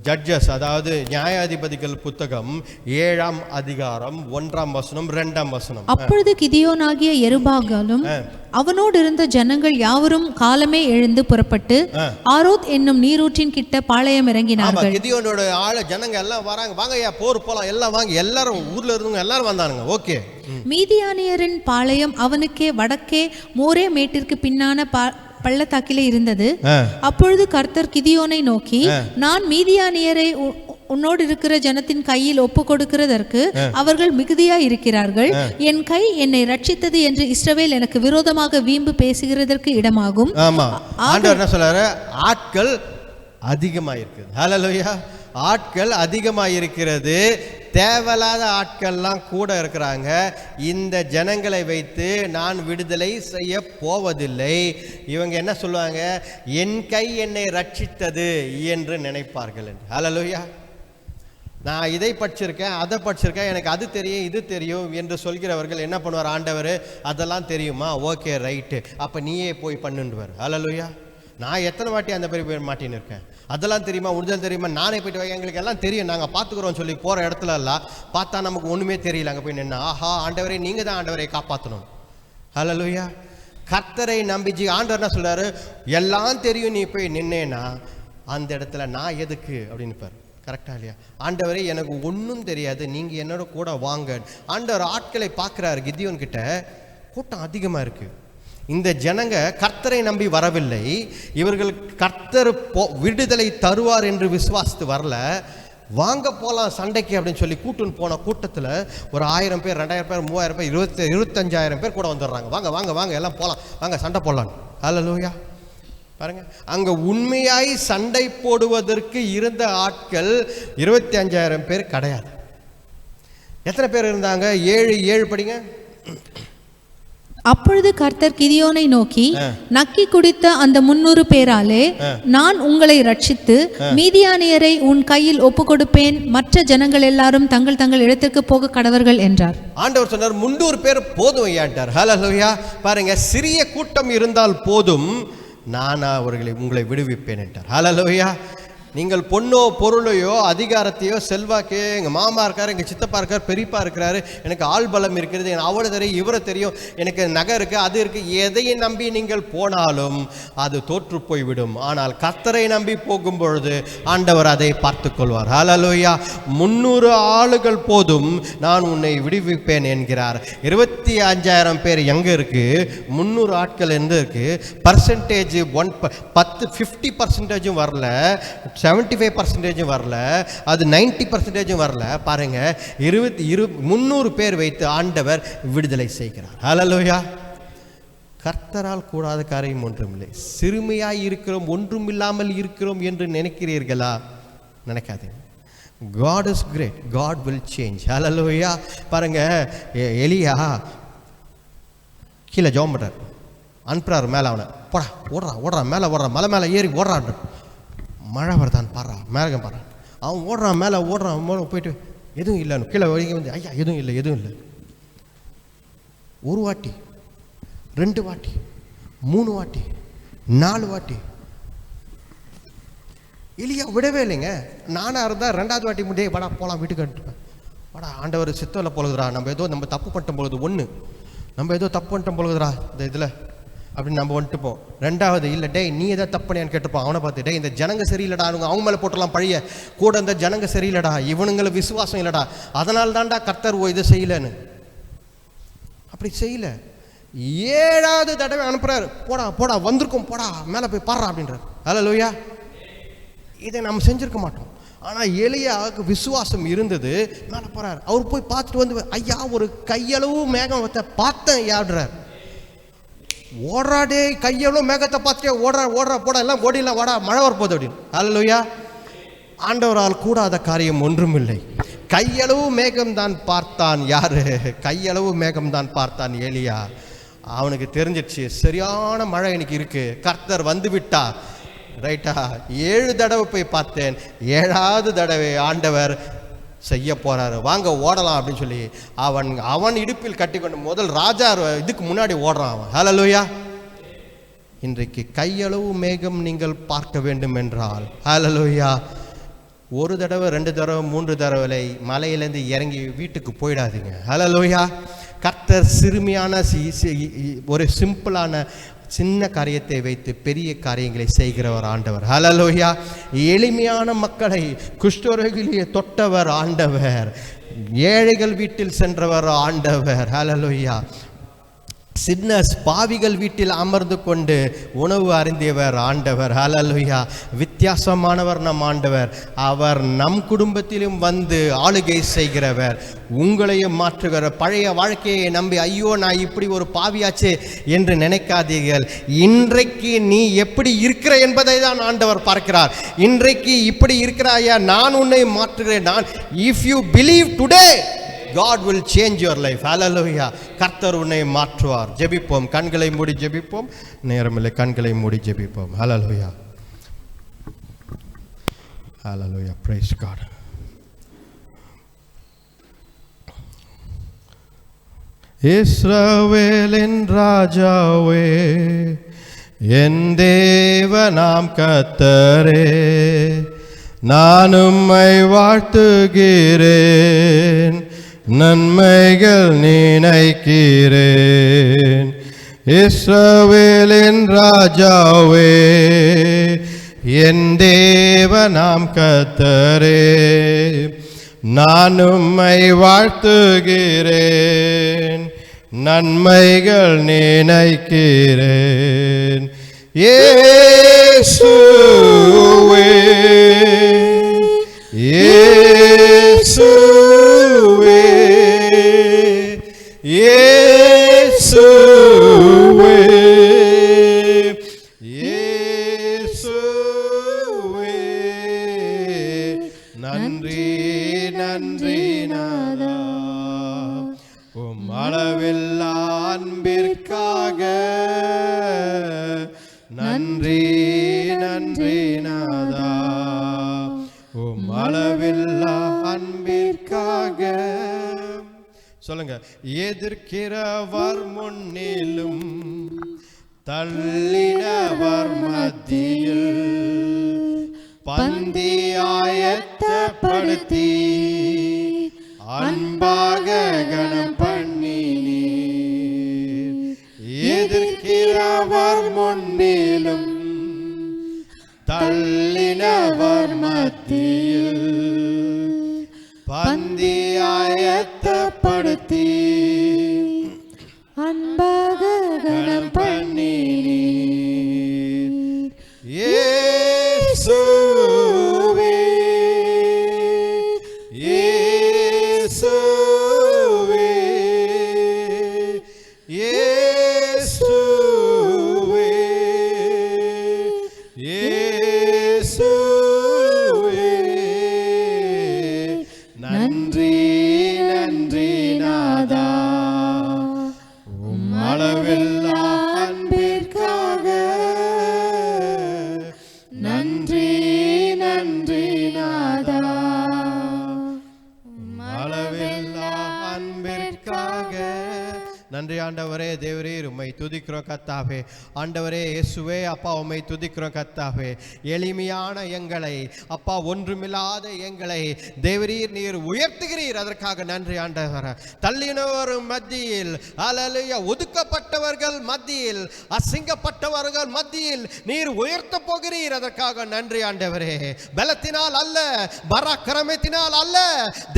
ஜட்ஜஸ், அதாவது நியாயாதிபதிகள் புத்தகம் 7ஆம் அதிகாரம் 1ஆம் வசனம் 2ஆம் வசனம். அப்பொழுது கிதியோனாகிய யெருபாகாலும் அவனோடு இருந்த ஜனங்கள் யாவரும் காலமே எழுந்து புறப்பட்டு ஆரோத் என்னும் நீரூற்றின் கிட்ட பாளையம் இறங்கினார்கள். கிதியோனோட ஆள ஜனங்க எல்லாம் வராங்க, வாங்கய்யா போர் போலாம், எல்லாம் வாங்க, எல்லாரும் ஊர்ல இருந்தவங்க எல்லாரும் வந்தானுங்க. ஓகே. மீதியானியரின் பாளையம் அவனுக்கே வடக்கே மோரே மேட்டிற்கு பின்னான பள்ளத்தாக்கிலே இருந்தது. அப்பொழுது கர்த்தர் கிதியோனை நோக்கி, நான் மீதியானியரை உன்னோடு இருக்கிற ஜனத்தின் கையில் ஒப்பு கொடுக்கிறதற்கு அவர்கள் மிகுதியா இருக்கிறார்கள். என் கை என்னை ரட்சித்தது என்று இஸ்ரவேல் எனக்கு விரோதமாக வீம்பு பேசுகிறதற்கு இடமாகும். ஆமா, ஆண்டவர் என்ன சொல்றாரு? ஆட்கள் அதிகமாக இருக்குது. ஹல்லேலூயா. ஆட்கள் அதிகமாக இருக்கிறது, தேவையில்லாத ஆட்கள்லாம் கூட இருக்கிறாங்க. இந்த ஜனங்களை வைத்து நான் விடுதலை செய்ய போவதில்லை. இவங்க என்ன சொல்லுவாங்க? என் கை என்னை ரட்சித்தது என்று நினைப்பார்கள் என்று. ஹல்லேலூயா. நான் இதை படிச்சிருக்கேன், அதை படிச்சிருக்கேன், எனக்கு அது தெரியும், இது தெரியும் என்று சொல்கிறவர்கள் என்ன பண்ணுவார்? ஆண்டவர் அதெல்லாம் தெரியுமா? ஓகே, ரைட்டு, அப்போ நீயே போய் பண்ணுவார். ஹல்லேலூயா. நான் எத்தனை வாட்டி அந்த பேர் மாட்டின்னு இருக்கேன். அதெல்லாம் தெரியுமா, உறுதல் தெரியுமா, நானே போய்ட்டு எங்களுக்கு எல்லாம் தெரியும், நாங்கள் பார்த்துக்குறோம் சொல்லி போகிற இடத்துல எல்லாம் பார்த்தா நமக்கு ஒன்றுமே தெரியல. அங்கே போய் நின்று, ஆஹா ஆண்டவரே நீங்கள் தான் ஆண்டவரை காப்பாற்றணும். ஹல்லேலூயா. கர்த்தரை நம்பிச்சு ஆண்டவர் என்ன சொல்கிறாரு? எல்லாம் தெரியும், நீ போய் நின்னேன்னா அந்த இடத்துல நான் எதுக்கு அப்படின்னு பாரு. கரெக்டாக இல்லையா? ஆண்டவரே எனக்கு ஒன்றும் தெரியாது, நீங்கள் என்னோட கூட வாங்க. ஆண்டவர் ஆட்களை பார்க்குறாரு. கிதியோன் கிட்ட கூட்டம் அதிகமாக இருக்குது. இந்த ஜனங்க கர்த்தரை நம்பி வரவில்லை. இவர்கள் கர்த்தர் விடுதலை தருவார் என்று விசுவாசித்து வரல. வாங்க போகலாம் சண்டைக்கு அப்படின்னு சொல்லி கூட்டுன்னு போன கூட்டத்தில் ஒரு 1000 பேர், 2000 பேர், 3000 பேர், 25,000 பேர் கூட வந்துடுறாங்க. வாங்க வாங்க வாங்க எல்லாம் போகலாம், வாங்க சண்டை போடலாம். ஹல்லேலூயா. பாருங்க, அங்கே உண்மையாய் சண்டை போடுவதற்கு இருந்த ஆட்கள் 25,000 பேர் கிடையாது. எத்தனை பேர் இருந்தாங்க? 7 படிங்க. அப்பொழுது கர்த்தர் கிதியோனை நோக்கி, நக்கி குடித்த அந்த 300 பேராலே நான் உங்களை ரட்சித்து மீதியானியரை உன் கையில் ஒப்பு கொடுப்பேன். மற்ற ஜனங்கள் எல்லாரும் தங்கள் தங்கள் இடத்திற்கு போக கடவர்கள் என்றார். ஆண்டவர் சொன்னார் 300 பேர் போதும் ஐயாட்டார். ஹல்லேலூயா. பாருங்க, சிறிய கூட்டம் இருந்தால் போதும், நான் உங்களை விடுவிப்பேன் என்றார். ஹல்லேலூயா. நீங்கள் பொண்ணோ பொருளையோ அதிகாரத்தையோ செல்வாக்கையோ, எங்கள் மாமா இருக்கார், எங்கள் சித்தப்பா இருக்கார், பெரியப்பா இருக்கிறாரு, எனக்கு ஆள் பலம் இருக்கிறது, எனக்கு அவனை தெரியும், இவரை தெரியும், எனக்கு நகை இருக்குது, அது இருக்குது, எதையும் நம்பி நீங்கள் போனாலும் அது தோற்று போய்விடும். ஆனால் கர்த்தரை நம்பி போகும் பொழுது ஆண்டவர் அதை பார்த்து கொள்வார். ஹல்லேலூயா. 300 ஆளுகள் போதும், நான் உன்னை விடுவிப்பேன் என்கிறார். 25,000 பேர் எங்கே இருக்குது? 300 ஆட்கள் எந்த இருக்குது? பர்சன்டேஜ் 50% வரல, 75% வரல, அது 90% வரல. பாருங்க, 300 பேர் வைத்து ஆண்டவர் விடுதலை செய்கிறார். ஹல்லேலூயா. கர்த்தரால் கூடாத காரியம் ஒன்றுமில்லை. சிறுமையாய் இருக்கிறோம், ஒன்றுமில்லாமல் இருக்கிறோம் என்று நினைக்கிறீர்களா? நினைக்காதீங்க. God is great. God will change. ஹல்லேலூயா. பாருங்க, எலியா கீழே ஜெபம் பண்றார், அனுப்புறாரு மேலே, அவனை போடா ஓடுறான் மேலே ஓடுறான், மலை மேலே ஏறி ஓடுறான், மழை வருதான் பாடுறான், மேலகம் பாடுறான். அவன் ஓடுறான் மேலே ஓடுறான், போயிட்டு எதுவும் இல்லைன்னு கீழே வந்து, ஐயா எதுவும் இல்லை. 1 வாட்டி, 2 வாட்டி, 3 வாட்டி, 4 வாட்டி எலியா விடவே இல்லைங்க. நானாக இருந்தால் 2வது வாட்டி முடியே வாடா போகலாம் வீட்டுக்கு அனுப்பிப்பேன். வாடா, ஆண்டவர் சித்தவில் போலுதுரா, நம்ம தப்பு பண்ணிட்டோம் பொழுது, நம்ம ஏதோ தப்பு பண்ணிட்டோம் பொழுதுரா இந்த இதில் அப்படின்னு நம்ம வந்துட்டுப்போம். 2வது இல்லை, டேய் நீ எதாவது தப்பு பண்ணியான்னு கேட்டுப்போம். அவனை பார்த்து, டேய் இந்த ஜனங்க சரியில்லடா, அவங்க மேலே போட்டலாம் பழைய கூட, இந்த ஜனங்க சரியில்லடா, இவனுங்களை விசுவாசம் இல்லைடா, அதனால தான்டா கர்த்தர் இதை செய்யலன்னு. அப்படி செய்யல. 7வது தடவை அனுப்புறாரு. போடா போடா வந்திருக்கும், போடா மேலே போய் பாடுறா அப்படின்றார். ஹல்லேலூயா. இதை நம்ம செஞ்சிருக்க மாட்டோம். ஆனால் எலியாவுக்கு விசுவாசம் இருந்தது. மேலே போகிறார். அவர் போய் பார்த்துட்டு வந்து, ஐயா ஒரு கையளவு மேகம் பார்த்தேன் யாடுறார். ஓடுறாடே, கையளவு மேகத்தை பார்த்துட்டே ஓடுறா போடா, எல்லாம் ஓடிலாம் வாடா, மழை வரப்போகுது அப்படின்னு. ஹல்லேலூயா. ஆண்டவரால் கூடாத காரியம் ஒன்றுமில்லை. கையளவு மேகம்தான் பார்த்தான். யாரு? கையளவு மேகம்தான் பார்த்தான் எலியா. அவனுக்கு தெரிஞ்சிடுச்சு, சரியான மழை இன்னைக்கு இருக்கு, கர்த்தர் வந்து விட்டார். ரைட்டா? 7 தடவை போய் பார்த்தேன், 7வது தடவை ஆண்டவர் செய்ய போறாரு, வாங்க ஓடலாம் அப்படின்னு சொல்லி அவன் இடுப்பில் கட்டி கொண்டு முதல் ராஜா இதுக்கு முன்னாடி ஓடுறான் அவன். ஹல்லேலூயா. இன்றைக்கு கையளவு மேகம் நீங்கள் பார்க்க வேண்டும் என்றால், ஹல்லேலூயா, 1 தடவை 2 தடவை 3 தடவை மலையிலேருந்து இறங்கி வீட்டுக்கு போயிடாதீங்க. ஹல்லேலூயா. கர்த்தர் சிறுமியான ஒரு சிம்பிளான சின்ன காரியத்தை வைத்து பெரிய காரியங்களை செய்கிறவர் ஆண்டவர். ஹல்லேலூயா. எளிமையான மக்களை குஷ்டரோகியை தொட்டவர் ஆண்டவர். ஏழைகள் வீட்டில் சென்றவர் ஆண்டவர். ஹல்லேலூயா. சின்னஸ் பாவிகள் வீட்டில் அமர்ந்து கொண்டு உணவு அருந்தியவர் ஆண்டவர். ஹல்லேலூயா. வித்தியாசமானவர் நம் ஆண்டவர். அவர் நம் குடும்பத்திலும் வந்து ஆளுகை செய்கிறவர், உங்களையும் மாற்றுகிறவர். பழைய வாழ்க்கையை நம்பி ஐயோ நான் இப்படி ஒரு பாவியாச்சே என்று நினைக்காதீர்கள். இன்றைக்கு நீ எப்படி இருக்கிற என்பதை தான் ஆண்டவர் பார்க்கிறார். இன்றைக்கு இப்படி இருக்கிறாயா, நான் உன்னை மாற்றுகிறேன். If you believe today, God will change your life. Hallelujah. கர்த்தர் உன்னை மாற்றுவார். ஜெபிப்போம். கண்களை மூடி ஜெபிப்போம். நேரமில்லை, கண்களை மூடி ஜெபிப்போம். Hallelujah. Hallelujah. Praise God. இஸ்ரவேலின் ராஜாவே, என் தேவனாம் கர்த்தரே, நான் உம்மை வாழ்த்துகிறேன், நன்மைகள் நினைக்கிறேன். இஸ்ரவேலின் ராஜாவே, என் தேவனாம் கர்த்தரே, நான் உம்மை வாழ்த்துகிறேன், நன்மைகள் நினைக்கிறேன். இயேசுவே, இயேசுவே, இயேசுவே, இயேசுவே, நன்றி நன்றி நாதா, உம் அளவில்லா அன்பிற்காக நன்றி நன்றி நாதா, உம் அளவில்லா அன்பிற்காக. சொல்லுங்க. எதிர்க்கிறவர் முன்னிலும் தள்ளினவர் மத்தியில் பந்தி ஆயத்தப்படுத்தி அன்பாக கணம் பண்ணினீர். எதிர்க்கிறவர் முன்னிலும் தள்ளினவர் மத்தியில் பந்தி ஆயத்தப்படுத்தி அன்பாக கணம் பண்ணினீர். இயேசுவே, இயேசுவே, இயேசுவே, இயேசுவே, நன்றி நன்றி நாதா, உம் அளவில்லா அன்பிற்காக நன்றி நன்றி நாதா, உம் அளவில்லா அன்பிற்காக. நன்றி ஆண்டவரே. தேவரீர் உம்மை துதிக்கிறோம் கர்த்தாவே. ஆண்டவரே இயேசுவே, அப்பா உம்மை துதிக்கிறோம் கர்த்தாவே. எளிமையான எங்களை அப்பா, ஒன்றுமில்லாத எங்களை தேவரீர் நீர் உயர்த்துகிறீர், அதற்காக நன்றி ஆண்டவரே. தள்ளினவர் மத்தியில், ஹல்லேலூயா, ஒதுக்கப்பட்டவர்கள் மத்தியில், அசிங்கப்பட்டவர்கள் மத்தியில் நீர் உயர்த்த போகிறீர், அதற்காக நன்றி ஆண்டவரே. பலத்தினால் அல்ல, பராக்கிரமத்தினால் அல்ல,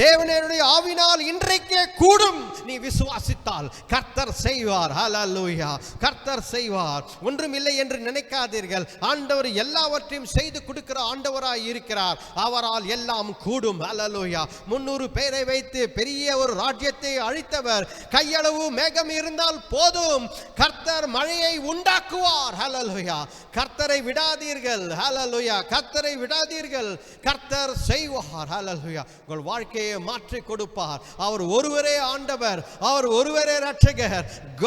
தேவனுடைய ஆவினால் இன்றைக்கே கூடும். நீ விசுவாசித்தால் கர்த்தர் கர்த்தர் செய்வார். ஹல்லேலூயா. கர்த்தர் செய்வார். ஒன்றுமில்லை என்று நினைக்காதீர்கள். ஆண்டவர் எல்லாவற்றையும் செய்து கொடுக்கிற ஆண்டவராய் இருக்கிறார். அவரால் எல்லாம் கூடும். ஹல்லேலூயா. 300 பேரை வைத்து பெரிய ஒரு ராஜ்யத்தை அழித்தவர். கையளவு மேகம் இருந்தால் போதும், கர்த்தர் மழையை உண்டாக்குவார். ஹல்லேலூயா. கர்த்தரை விடாதீர்கள். ஹல்லேலூயா. கர்த்தரை விடாதீர்கள். கர்த்தர் செய்வார். ஹல்லேலூயா. உங்கள் வாழ்க்கையை மாற்றி கொடுப்பார். அவர் ஒருவரே ஆண்டவர், அவர் ஒருவரே இரட்சகர்.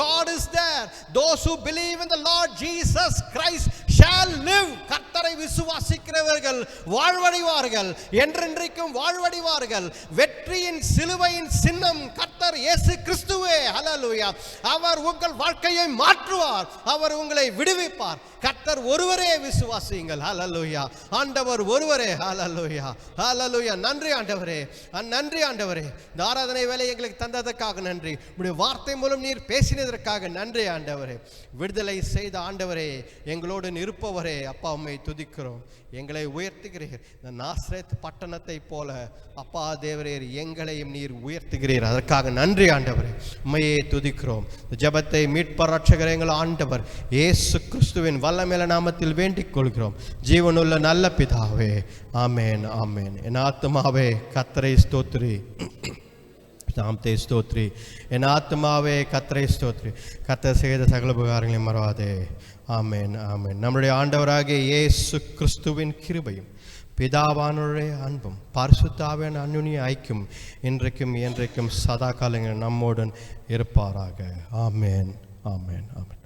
God is there. Those who believe in the Lord Jesus Christ shall live. கர்த்தரை விசுவாசிக்கிறவர்கள் வாழ்வடைவார்கள், என்றென்றைக்கும் வாழ்வடைவார்கள். வெற்றியின் சிலுவையின் சின்னம் கர்த்தர் இயேசு கிறிஸ்துவே. ஹல்லேலூயா. அவர் உங்கள் வாழ்க்கையை மாற்றுவார். அவர் உங்களை விடுவிப்பார். கர்த்தர் ஒருவரே விசுவாசியுங்கள். ஹல்லேலூயா. ஆண்டவர் ஒருவரே. ஹல்லேலூயா. ஹல்லேலூயா. நன்றி ஆண்டவரே, நன்றி ஆண்டவரே. இந்த ஆராதனை வேலை எங்களுக்கு தந்ததற்காக நன்றி. உம்முடைய வார்த்தை மூலம் நீர் பேசினதற்காக நன்றி ஆண்டவரே. விடுதலை செய்த ஆண்டவரே, எங்களோடு இருப்பவரே, அப்பா உம்மை துதிக்கிறோம். எங்களை உயர்த்துகிறீர். இந்த நாசரேத் பட்டணத்தை போல அப்பா தேவரீர் எங்களையும் நீர் உயர்த்துகிறீர். அதற்காக நன்றி ஆண்டவரே. உம்மையே துதிக்கிறோம். ஜெபத்தை மீட்பர் இரட்சகர் எங்கள் ஆண்டவர் இயேசு கிறிஸ்துவின் வல்லமையுள்ள நாமத்தில் வேண்டிக் கொள்கிறோம். ஜீவனுள்ள நல்ல பிதாவே. ஆமேன், ஆமேன். என் ஆத்துமாவே கர்த்தரை ஸ்தோத்திரி, நாமத்தை ஸ்தோத்திரி. என் ஆத்துமாவே கர்த்தரை ஸ்தோத்திரி. கர்த்தர் செய்த சகல உபகாரங்களையும் மறவாதே. ஆமேன், ஆமேன். நம்முடைய ஆண்டவராகிய இயேசு கிறிஸ்துவின் கிருபையும் பிதாவானுடைய அன்பும் பரிசுத்தாவின் அன்னுனிய ஐக்கியம் இன்றைக்கும் என்றைக்கும் சதா காலங்கள் நம்முடன் இருப்பாராக. ஆமேன், ஆமேன், ஆமேன்.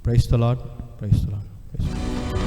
Praise the Lord, praise the Lord, praise the Lord.